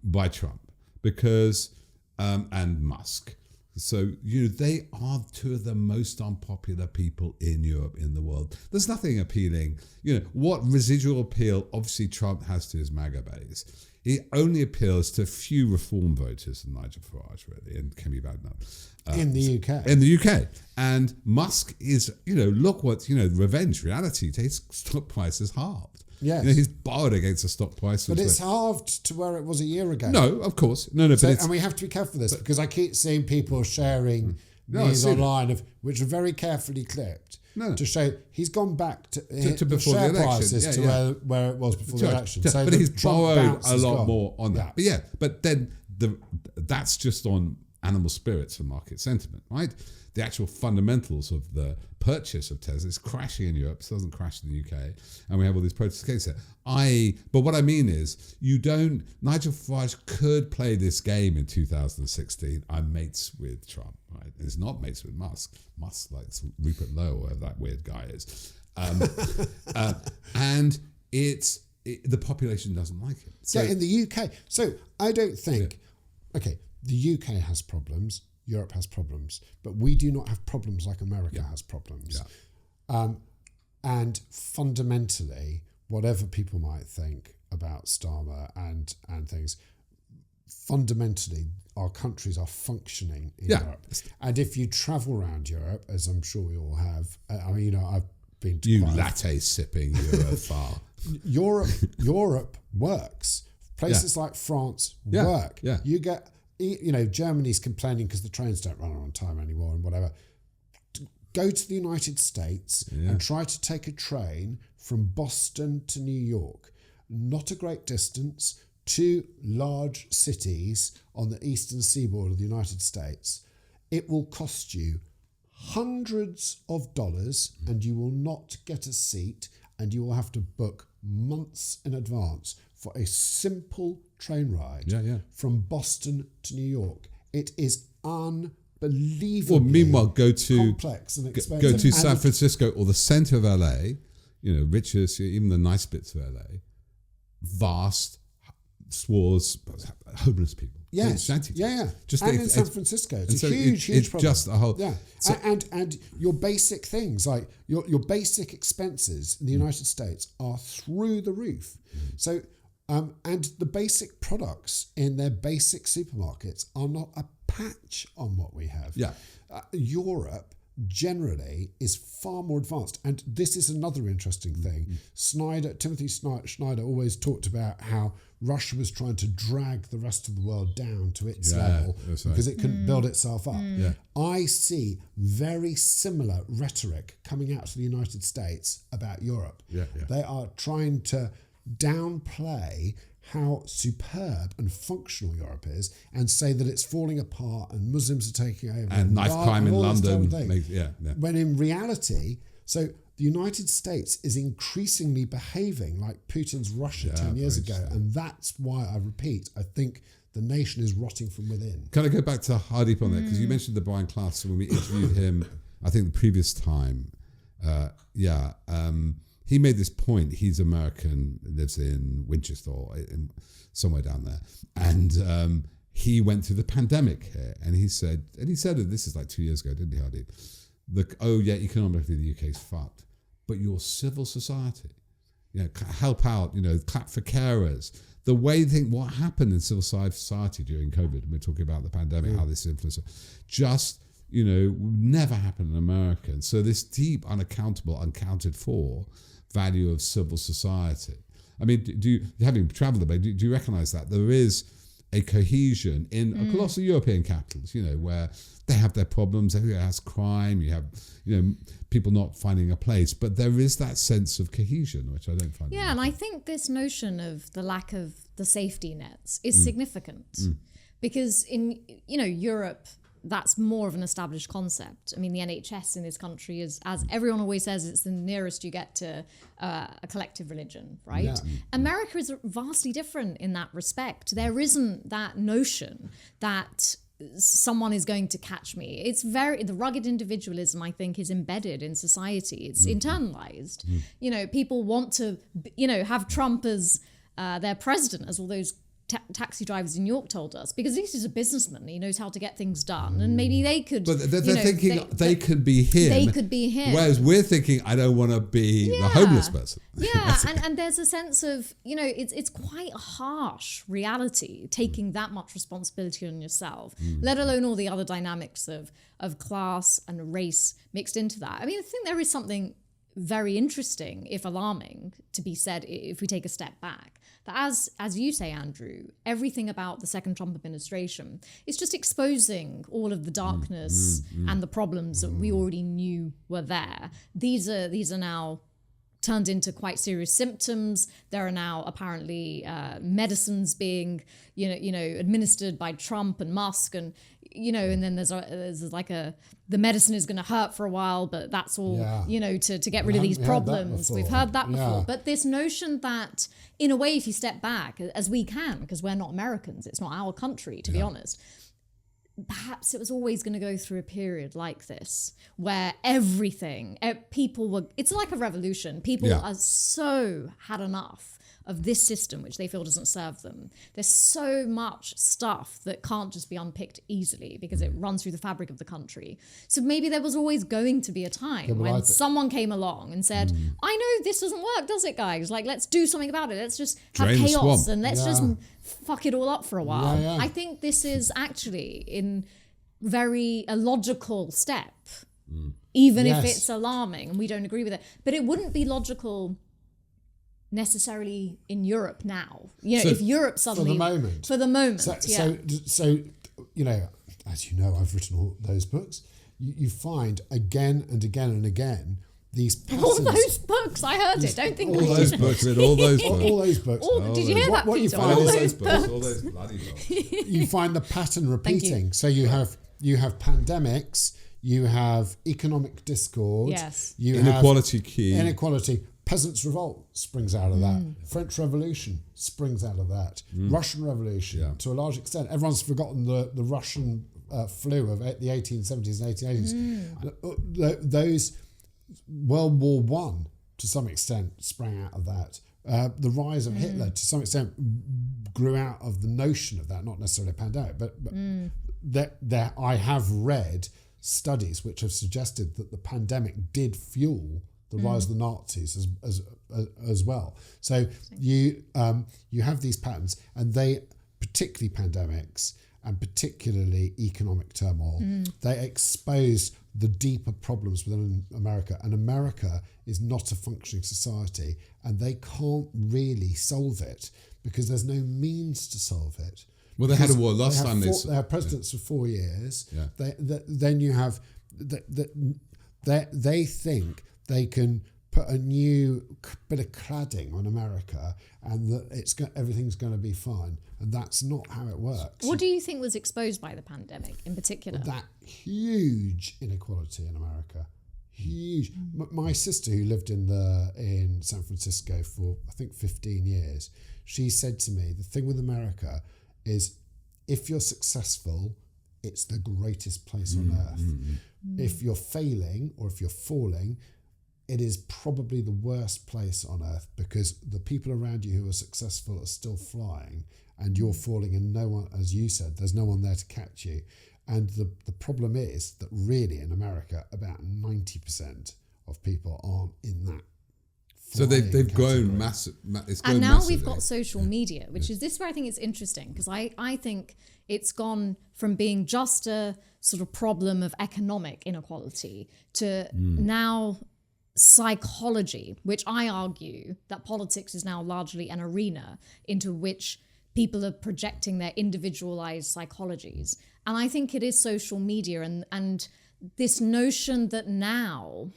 by Trump because and Musk. So they are two of the most unpopular people in Europe, in the world. There's nothing appealing. What residual appeal obviously Trump has to his MAGA base. He only appeals to a few reform voters and Nigel Farage, really, and Kemi Badenoch. In the UK. In the UK. And Musk is, look what, revenge, reality. His stock price is halved. Yes. He's borrowed against the stock price. But it's halved to where it was a year ago. No, of course. No, So, but it's... and we have to be careful with this because I keep seeing people sharing these online which are very carefully clipped to show he's gone back to before share the election. prices to where it was before the election. Yeah, So but the he's Trump borrowed bounce a has lot gone. more on that. But then that's just on animal spirits and market sentiment, right? The actual fundamentals of the purchase of Tesla is crashing in Europe. It doesn't crash in the UK, and we have all these protests against it. But what I mean is, Nigel Farage could play this game in 2016. I'm mates with Trump, right? He's not mates with Musk. Musk likes Rupert Lowe, or whoever that weird guy is, and the population doesn't like it. So, in the UK. So I don't think. Okay, the UK has problems. Europe has problems, but we do not have problems like America has problems. And fundamentally, whatever people might think about Starmer and things, fundamentally, our countries are functioning in Europe. And if you travel around Europe, as I'm sure we all have, I've been to latte sipping Europhile. Europe works. Places like France work. Yeah. You get. Germany's complaining because the trains don't run on time anymore and whatever. Go to the United States and try to take a train from Boston to New York. Not a great distance, two large cities on the eastern seaboard of the United States. It will cost you hundreds of dollars and you will not get a seat and you will have to book months in advance for a simple train ride from Boston to New York. It is unbelievable. Well, meanwhile, go to complex and expensive. Go to San Francisco or the center of LA. Richest, even the nice bits of LA. Vast swaths, homeless people. Yes, shanty towns. In San Francisco, it's a huge problem. Just a whole. Yeah, and your basic things like your basic expenses in the United States are through the roof. So. And the basic products in their basic supermarkets are not a patch on what we have. Yeah. Europe generally is far more advanced. And this is another interesting thing. Timothy Snyder always talked about how Russia was trying to drag the rest of the world down to its level because it couldn't build itself up. Yeah. I see very similar rhetoric coming out of the United States about Europe. They are trying to downplay how superb and functional Europe is and say that it's falling apart and Muslims are taking over and knife crime in London. When in reality, so the United States is increasingly behaving like Putin's Russia 10 years ago. And that's why, I repeat, I think the nation is rotting from within. Can I go back to Hardeep on that? Because you mentioned the Brian Clough when we interviewed him, I think the previous time. He made this point. He's American, lives in Winchester or somewhere down there. And he went through the pandemic here. And he said that this is like 2 years ago, didn't he, Hardeep? Economically the UK is fucked. But your civil society, help out, clap for carers. The way they think what happened in civil society during COVID, and we're talking about the pandemic, how this influenced, just, never happened in America. And so this deep, unaccountable, uncounted for value of civil society. I mean, having travelled about, do you recognise that there is a cohesion in across the European capitals, where they have their problems, everywhere has crime, you have, people not finding a place, but there is that sense of cohesion, which I don't find. Yeah, and I think this notion of the lack of the safety nets is significant because in, Europe, that's more of an established concept. I mean, the NHS in this country is, as everyone always says, it's the nearest you get to a collective religion, right? Yeah. America is vastly different in that respect. There isn't that notion that someone is going to catch me. It's the rugged individualism, I think, is embedded in society. It's internalized. People want to, have Trump as their president, as all those taxi drivers in York told us, because this is a businessman. He knows how to get things done, and maybe they could. But they're thinking they could be him. They could be him. Whereas we're thinking, I don't want to be the homeless person. Yeah, and there's a sense of, it's quite a harsh reality taking that much responsibility on yourself, let alone all the other dynamics of class and race mixed into that. I mean, I think there is something very interesting, if alarming, to be said if we take a step back. That as you say, Andrew, everything about the second Trump administration is just exposing all of the darkness and the problems that we already knew were there. These are now turned into quite serious symptoms. There are now apparently medicines being, administered by Trump and Musk, and and then there's like the medicine is going to hurt for a while, but that's all, to get rid of these problems. We've heard that before. But this notion that, in a way, if you step back, as we can, because we're not Americans, it's not our country, to be honest, perhaps it was always going to go through a period like this where it's like a revolution. People are so had enough of this system, which they feel doesn't serve them. There's so much stuff that can't just be unpicked easily because it runs through the fabric of the country. So maybe there was always going to be a time when someone came along and said, I know this doesn't work, does it, guys? Like, let's do something about it. Let's just have Drain the chaos swamp. and let's just fuck it all up for a while. Yeah. I think this is actually a logical step, even if it's alarming and we don't agree with it. But it wouldn't be logical necessarily in Europe now. If Europe suddenly for the moment. So as you know, I've written all those books. You find again and again and again these patterns. All those books, I heard it. Don't think all those books. All those books. Did you hear that, what you Peter? find All is those books. All those bloody books. You find the pattern repeating. So you have pandemics. You have economic discord. Yes. You Inequality have key. Inequality. Peasants' Revolt springs out of that. French Revolution springs out of that. Russian Revolution, to a large extent. Everyone's forgotten the Russian flu of the 1870s and 1880s. Those World War One, to some extent, sprang out of that. The rise of Hitler, to some extent, grew out of the notion of that, not necessarily a pandemic, but I have read studies which have suggested that the pandemic did fuel the rise of the Nazis as well. So you have these patterns, and they, particularly pandemics and particularly economic turmoil, they expose the deeper problems within America. And America is not a functioning society, and they can't really solve it because there's no means to solve it. Well, they had a war last time. They have presidents for 4 years. Yeah. Then you have they think they can put a new bit of cladding on America and that everything's going to be fine. And that's not how it works. What do you think was exposed by the pandemic in particular? That huge inequality in America. Huge. My sister, who lived in San Francisco for I think 15 years, she said to me, the thing with America is, if you're successful, it's the greatest place on earth. If you're failing or if you're falling, it is probably the worst place on earth, because the people around you who are successful are still flying and you're falling, and no one, as you said, there's no one there to catch you. And the problem is that really in America, about 90% of people aren't in that. So they've category. grown massive. It's grown And now massively. we've got social media, which is this where I think it's interesting, because I think it's gone from being just a sort of problem of economic inequality to now psychology, which I argue that politics is now largely an arena into which people are projecting their individualized psychologies. And I think it is social media and this notion that now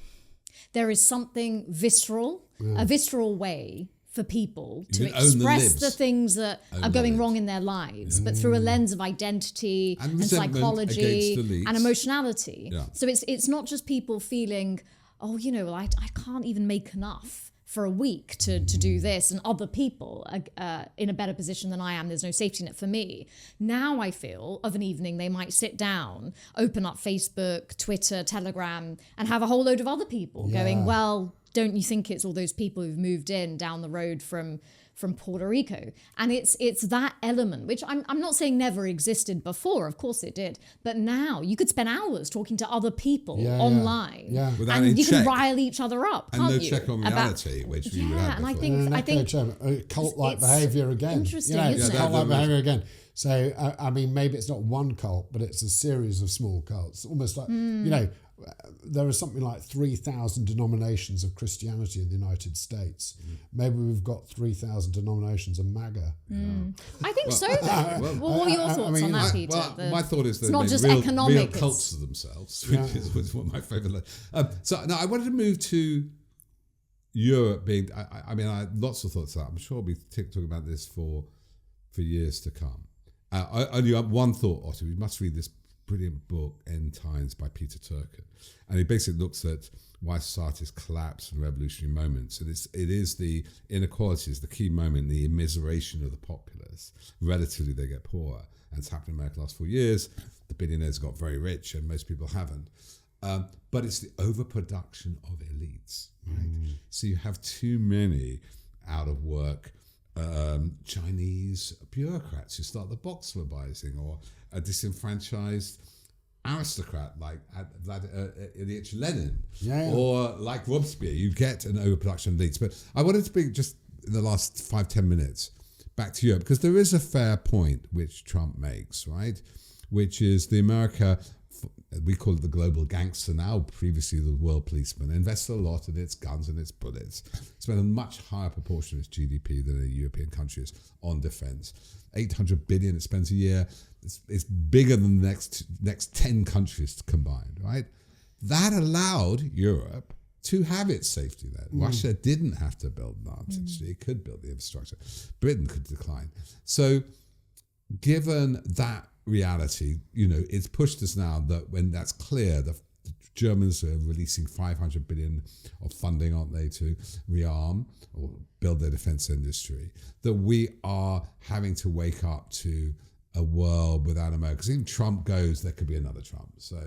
there is something visceral, a visceral way for people to can own the express libs. the things that are going wrong in their lives, but through a lens of identity And and resentment psychology against elites. and emotionality. Yeah. So it's not just people feeling, oh, you know, I can't even make enough for a week to do this, and other people are in a better position than I am. There's no safety net for me. Now I feel of an evening they might sit down, open up Facebook, Twitter, Telegram, and have a whole load of other people going, well, don't you think it's all those people who've moved in down the road from Puerto Rico? And it's that element, which I'm not saying never existed before, of course it did, but now you could spend hours talking to other people online, Without and any you can check. rile each other up, And can't no you? check on reality, which we would have and I before. think cult-like it's behaviour again. interesting, You know, isn't it's it? cult-like behaviour again. So, I mean, maybe it's not one cult, but it's a series of small cults. Almost like, you know, there are something like 3,000 denominations of Christianity in the United States. Maybe we've got 3,000 denominations of MAGA. I think so. Though. What are your thoughts on that, Peter? My thought is it's they've not made just real economic. cults of themselves, which is one of my favourite. So now I wanted to move to Europe being. I mean, I had lots of thoughts on that. I'm sure we'll be talking about this for years to come. I only have one thought, Otto. You must read this brilliant book, End Times, by Peter Turchin. And he basically looks at why societies collapse in revolutionary moments. And it is the inequalities, the key moment, the immiseration of the populace. Relatively, they get poorer. And it's happened in America the last 4 years. The billionaires got very rich and most people haven't. But it's the overproduction of elites, right? So you have too many out of work Chinese bureaucrats who start the box lobbying, or a disenfranchised aristocrat like Ilyich Lenin, or like Robespierre. You get an overproduction of elites. But I wanted to bring, just in the last 5-10 minutes, back to Europe, because there is a fair point which Trump makes, right? Which is the America, we call it the global gangster now, previously the world policeman, invests a lot in its guns and its bullets, spend a much higher proportion of its GDP than the European countries on defence. 800 billion it spends a year. It's bigger than the next 10 countries combined, right? That allowed Europe to have its safety net. Russia didn't have to build an arms. It could build the infrastructure. Britain could decline. So given that reality, you know, it's pushed us now that when that's clear, the Germans are releasing 500 billion of funding, aren't they, to rearm or build their defense industry, that we are having to wake up to a world without America. Because even Trump goes, there could be another Trump. So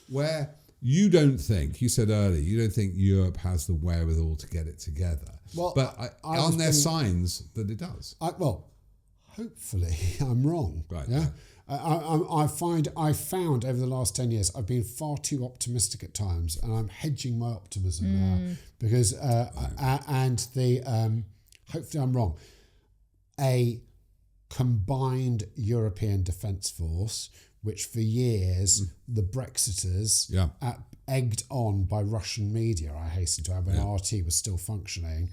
where you don't think, you said earlier, you don't think Europe has the wherewithal to get it together. Well, but aren't there signs that it does? Hopefully I'm wrong. Right. Yeah. I found over the last 10 years I've been far too optimistic at times, and I'm hedging my optimism now because hopefully I'm wrong. A combined European defence force, which for years the Brexiters, egged on by Russian media, I hasten to add, when RT was still functioning,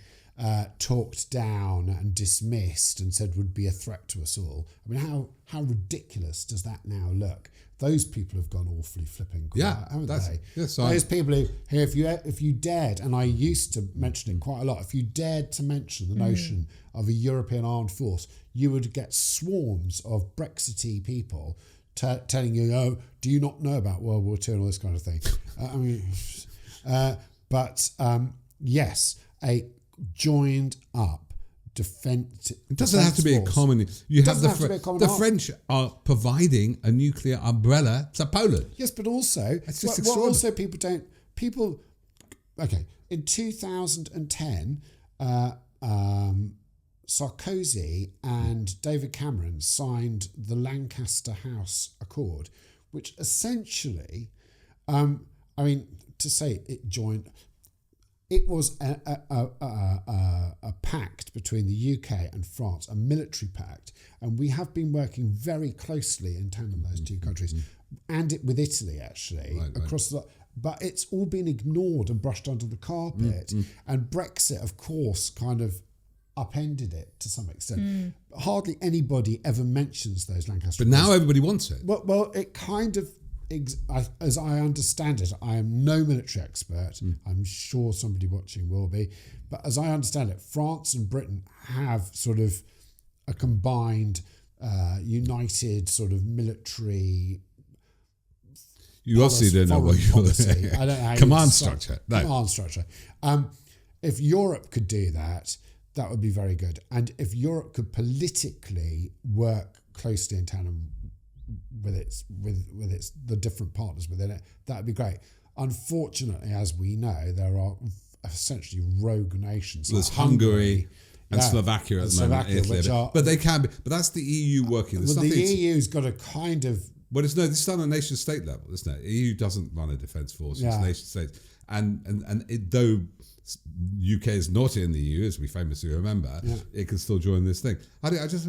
talked down and dismissed and said would be a threat to us all. I mean, how ridiculous does that now look? Those people have gone awfully flipping quiet, haven't they? Yes, those people who, if you dared, and I used to mention it quite a lot, if you dared to mention the notion of a European armed force, you would get swarms of Brexity people telling you, oh, do you not know about World War II and all this kind of thing? But yes, a joined up defense. It doesn't have to be a common. You have the French are providing a nuclear umbrella to Poland. Yes, but also, It's just what also extraordinary. okay, in 2010, Sarkozy and David Cameron signed the Lancaster House Accord, which essentially, to say it joined, it was a pact between the UK and France, a military pact, and we have been working very closely in tandem those two countries, and with Italy actually across the. But it's all been ignored and brushed under the carpet, and Brexit, of course, kind of upended it to some extent. Hardly anybody ever mentions those Lancaster. But now everybody wants it. Well, it kind of, as I understand it, I am no military expert. I'm sure somebody watching will be. But as I understand it, France and Britain have sort of a combined, united sort of military. You obviously don't know what you're saying. I don't know how command structure. No. Command structure. If Europe could do that, that would be very good. And if Europe could politically work closely in tandem with its the different partners within it, that would be great. Unfortunately, as we know, there are essentially rogue nations. There's like Hungary and Slovakia at the moment. But they can be. But that's the EU working. Well, the EU's got a kind of. Well, this is done on a nation state level, isn't it? EU doesn't run a defence force; it's nation states. And though UK is not in the EU, as we famously remember, it can still join this thing. I just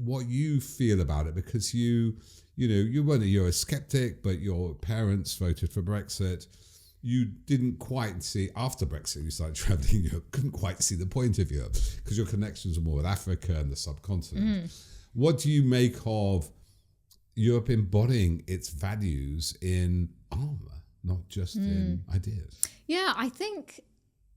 what you feel about it, because you weren't a Eurosceptic, but your parents voted for Brexit. You didn't quite see, after Brexit, you started travelling Europe, couldn't quite see the point of Europe because your connections were more with Africa and the subcontinent. What do you make of Europe embodying its values in armour, not just in ideas? Yeah, I think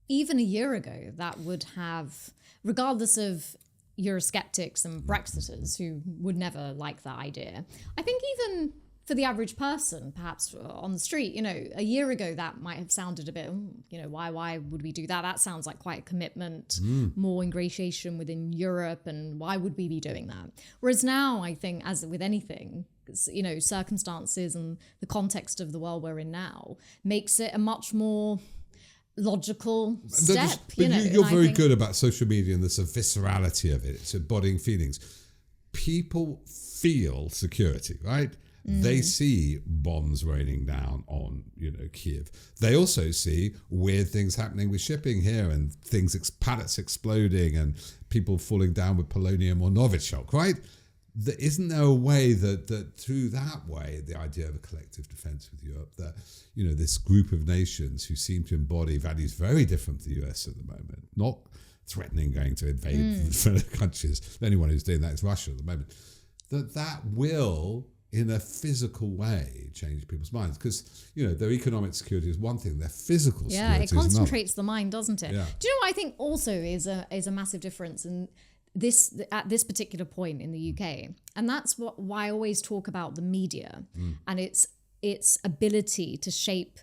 even a year ago that would have, regardless of Eurosceptics and Brexiters who would never like that idea, I think even for the average person, perhaps on the street, a year ago that might have sounded a bit, why would we do that? That sounds like quite a commitment, more ingratiation within Europe, and why would we be doing that? Whereas now, I think, as with anything, circumstances and the context of the world we're in now makes it a much more logical step. But you're very good about social media and the viscerality of it. It's embodying feelings. People feel security, right? They see bombs raining down on, Kiev. They also see weird things happening with shipping here and pallets exploding and people falling down with polonium or Novichok, right? Isn't there a way that through that way, the idea of a collective defence with Europe, that, this group of nations who seem to embody values very different to the US at the moment, not threatening going to invade fellow countries. The only one who's doing that is Russia at the moment, that will, in a physical way, change people's minds, because their economic security is one thing, their physical security is it concentrates another. the mind, doesn't it? Yeah. Do you know what I think also is a massive difference in this at this particular point in the UK, and that's why I always talk about the media and its ability to shape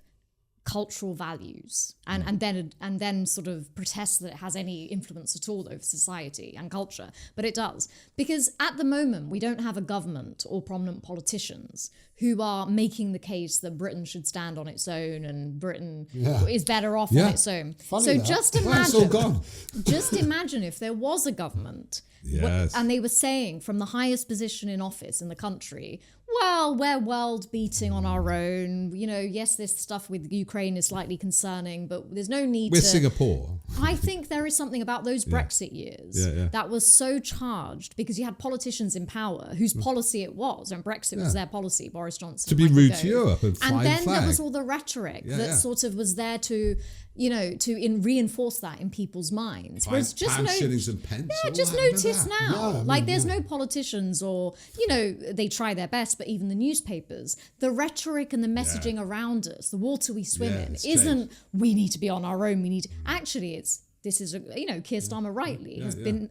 cultural values and then sort of protest that it has any influence at all over society and culture, but it does, because at the moment we don't have a government or prominent politicians who are making the case that Britain should stand on its own and Britain is better off on its own. Funny so that. just It's all gone. just imagine if there was a government and they were saying from the highest position in office in the country, well, we're world beating on our own. Yes, this stuff with Ukraine is slightly concerning, but there's no need We're Singapore. I think there is something about those Brexit years that was so charged because you had politicians in power whose policy it was, and Brexit was their policy, Boris Johnson. To be rude to Europe and fly then flag. there was all the rhetoric that sort of was there to reinforce that in people's minds. Whereas just shillings and pence. just notice now. There's no politicians or, they try their best, but even the newspapers, the rhetoric and the messaging around us, the water we swim in, isn't we need to be on our own. Actually, it's Keir Starmer rightly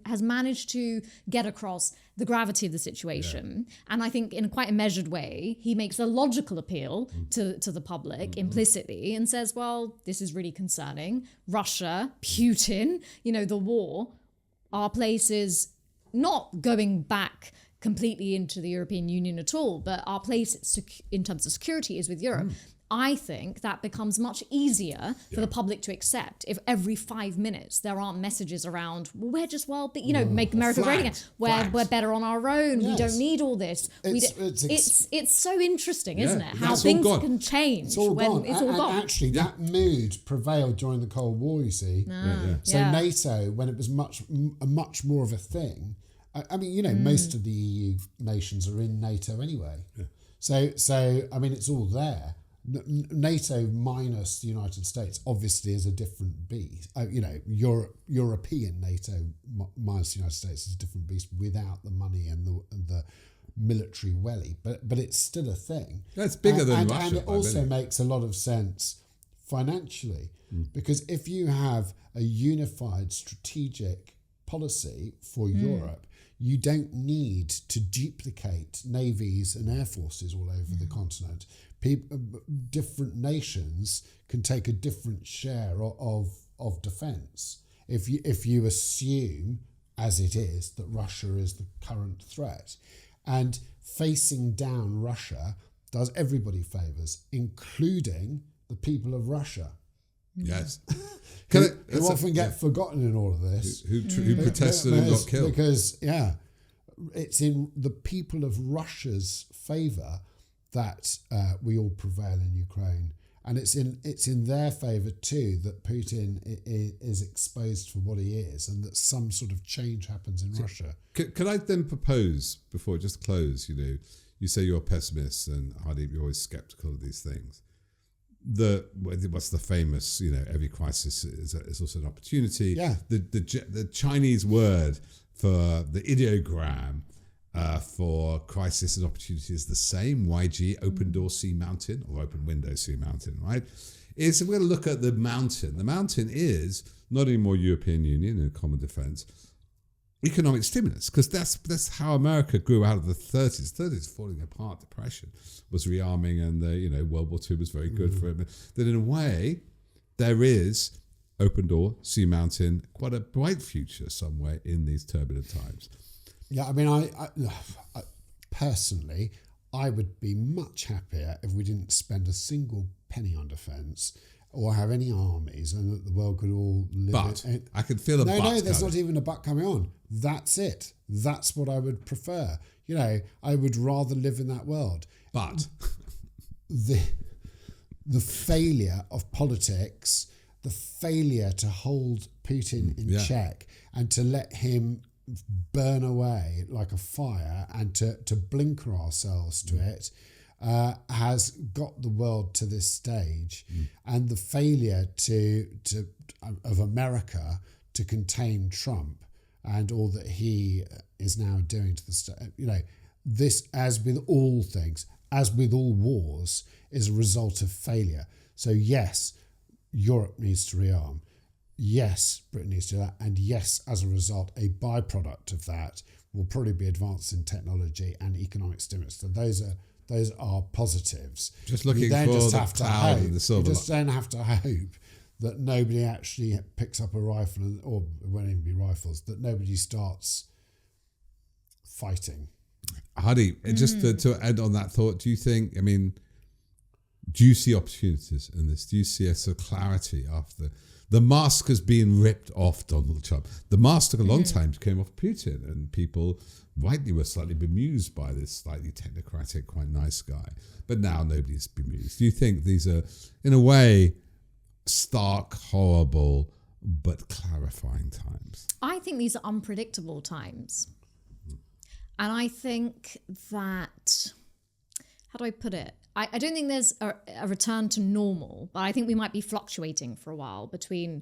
has managed to get across the gravity of the situation, and I think in quite a measured way he makes a logical appeal to the public implicitly and says, well, this is really concerning. Russia, Putin, the war, our place is not going back completely into the European Union at all, but our place in terms of security is with Europe. I think that becomes much easier for the public to accept if every 5 minutes there aren't messages around, well, we're just make America great again. We're better on our own. Yes. We don't need all this. It's so interesting, isn't it? How things can change it's all when gone. it's all gone. Actually, that mood prevailed during the Cold War, you see. So NATO, when it was much more of a thing, I mean, most of the EU nations are in NATO anyway. Yeah. So I mean, it's all there. NATO minus the United States obviously is a different beast. European NATO minus the United States is a different beast without the money and the military welly. But it's still a thing. That's bigger than Russia. And it also makes a lot of sense financially, because if you have a unified strategic policy for Europe, you don't need to duplicate navies and air forces all over the continent. Different nations can take a different share of defence. If you assume, as it is, that Russia is the current threat, and facing down Russia does everybody favours, including the people of Russia. Yes. who often get forgotten in all of this. Who protested and got killed. Because, it's in the people of Russia's favour that we all prevail in Ukraine. And it's in their favour too that Putin is exposed for what he is, and that some sort of change happens in Russia. Could I then propose, before I just close, you say you're a pessimist, and Hardeep, you're always sceptical of these things. What's the famous, every crisis is also an opportunity. Yeah. The Chinese word for the ideogram for crisis and opportunity is the same. YG, open door, see mountain, or open window, see mountain, right? We're going to look at the mountain. The mountain is not anymore European Union and common defence, economic stimulus, because that's how America grew out of the 30s. 30s falling apart, depression was rearming, and World War II was very good for it. That in a way, there is open door, sea mountain, quite a bright future somewhere in these turbulent times. Yeah, I mean, I personally, I would be much happier if we didn't spend a single penny on defence or have any armies, and that the world could all live. But I can feel a but. No, there's not even a but coming on. That's it. That's what I would prefer. I would rather live in that world. But the failure of politics, the failure to hold Putin in check and to let him burn away like a fire and to blinker ourselves to it has got the world to this stage. And the failure of America to contain Trump and all that he is now doing to the state, this, as with all things, as with all wars, is a result of failure. So yes, Europe needs to rearm. Yes, Britain needs to do that. And yes, as a result, a byproduct of that will probably be advances in technology and economic stimulus. So those are positives. Just looking for the cloud and the silver. You just don't have to hope that nobody actually picks up a rifle, or it won't even be rifles, that nobody starts fighting. Hardeep, just to end on that thought, do you see opportunities in this? Do you see a sort of clarity after the mask has been ripped off Donald Trump? The mask took a long time to come off Putin, and people rightly were slightly bemused by this slightly technocratic, quite nice guy. But now nobody's bemused. Do you think these are, in a way, stark, horrible, but clarifying times? I think these are unpredictable times. And I think that, how do I put it? I don't think there's a return to normal, but I think we might be fluctuating for a while between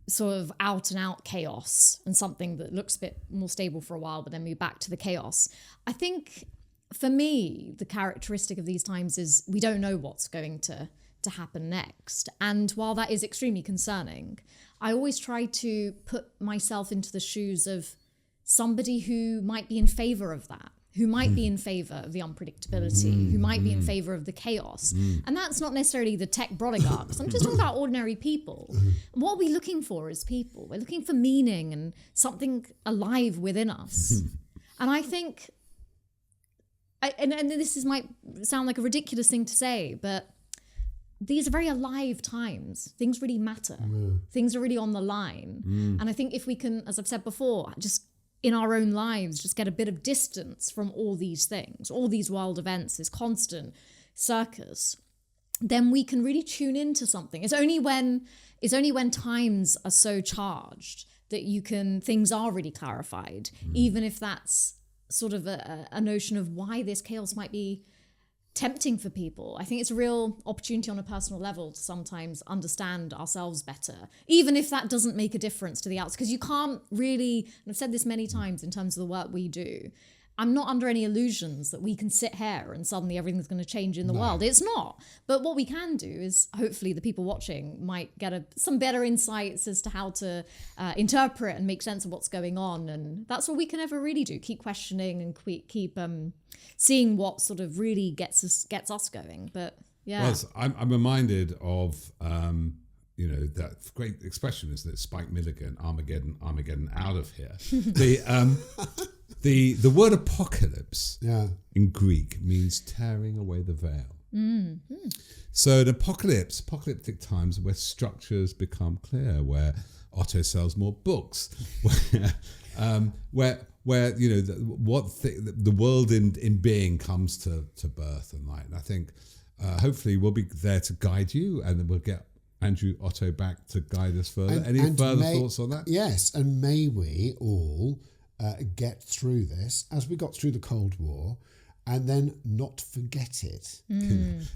sort of out and out chaos and something that looks a bit more stable for a while, but then move back to the chaos. I think for me, the characteristic of these times is we don't know what's going to happen next. And while that is extremely concerning, I always try to put myself into the shoes of somebody who might be in favor of that, who might be in favor of the unpredictability, who might be in favor of the chaos. And that's not necessarily the tech oligarchs. I'm just talking about ordinary people. What are we looking for as people? We're looking for meaning and something alive within us. And I think, and this might sound like a ridiculous thing to say, but these are very alive times. Things really matter. Things are really on the line. And I think if we can, as I've said before, just in our own lives, just get a bit of distance from all these things, all these world events, this constant circus, then we can really tune into something. It's only when times are so charged that things are really clarified, even if that's sort of a notion of why this chaos might be tempting for people. I think it's a real opportunity on a personal level to sometimes understand ourselves better, even if that doesn't make a difference to the outside. Because you can't really, and I've said this many times in terms of the work we do, I'm not under any illusions that we can sit here and suddenly everything's going to change in the world. It's not. But what we can do is hopefully the people watching might get some better insights as to how to interpret and make sense of what's going on. And that's all we can ever really do. Keep questioning and keep seeing what sort of really gets us going. But yeah. Well, I'm reminded of that great expression, isn't it? Spike Milligan, Armageddon, out of here. The word apocalypse in Greek means tearing away the veil. So an apocalyptic times where structures become clear, where Otto sells more books, where the world in being comes to birth and light. And I think hopefully we'll be there to guide you, and then we'll get Andrew Otto back to guide us further. Any further thoughts on that? Yes, and may we all get through this as we got through the Cold War, and then not forget it.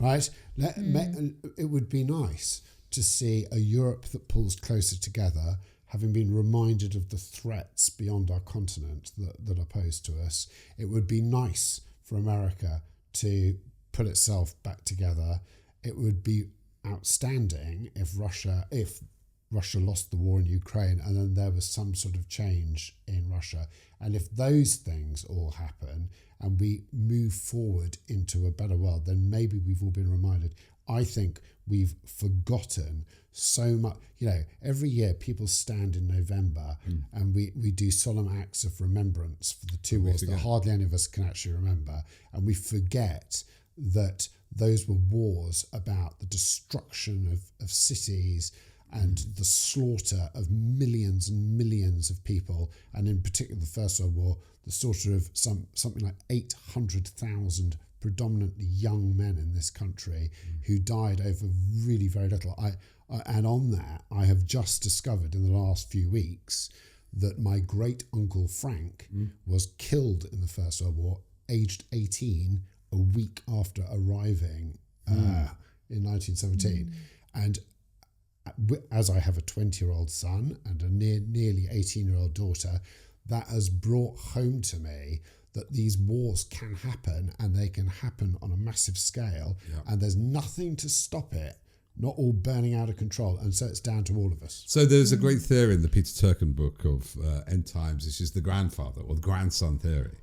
Right? It would be nice to see a Europe that pulls closer together, having been reminded of the threats beyond our continent that are posed to us. It would be nice for America to pull itself back together. It would be outstanding if Russia lost the war in Ukraine and then there was some sort of change in Russia. And if those things all happen and we move forward into a better world, then maybe we've all been reminded. I think we've forgotten so much. Every year people stand in November and we do solemn acts of remembrance for the two wars that hardly any of us can actually remember. And we forget that those were wars about the destruction of cities and the slaughter of millions and millions of people, and in particular the First World War, the slaughter of something like 800,000 predominantly young men in this country who died over really very little. And on that, I have just discovered in the last few weeks that my great uncle Frank was killed in the First World War, aged 18, a week after arriving in 1917. And as I have a 20-year-old son and a nearly 18-year-old daughter, that has brought home to me that these wars can happen, and they can happen on a massive scale, and there's nothing to stop it, not all burning out of control. And so it's down to all of us. So there's a great theory in the Peter Turkin book of End Times, which is the grandfather or the grandson theory.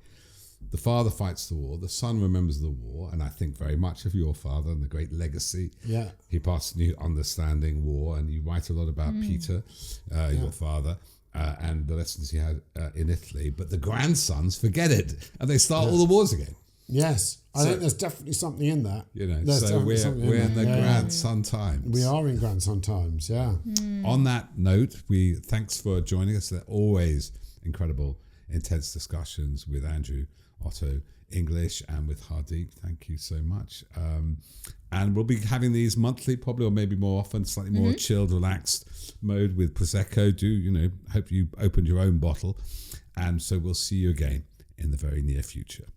The father fights the war, the son remembers the war, and I think very much of your father and the great legacy. Yeah. He passed new understanding war, and you write a lot about Peter, your father, and the lessons he had in Italy. But the grandsons forget it, and they start all the wars again. Yes. I think there's definitely something in that. So we're in the grandson times. We are in grandson times, yeah. On that note, thanks for joining us. They're always incredible, intense discussions with Andrew Otto English and with Hardeep. Thank you so much. And we'll be having these monthly, probably, or maybe more often, slightly more chilled, relaxed mode with Prosecco. Hope you opened your own bottle. And so we'll see you again in the very near future.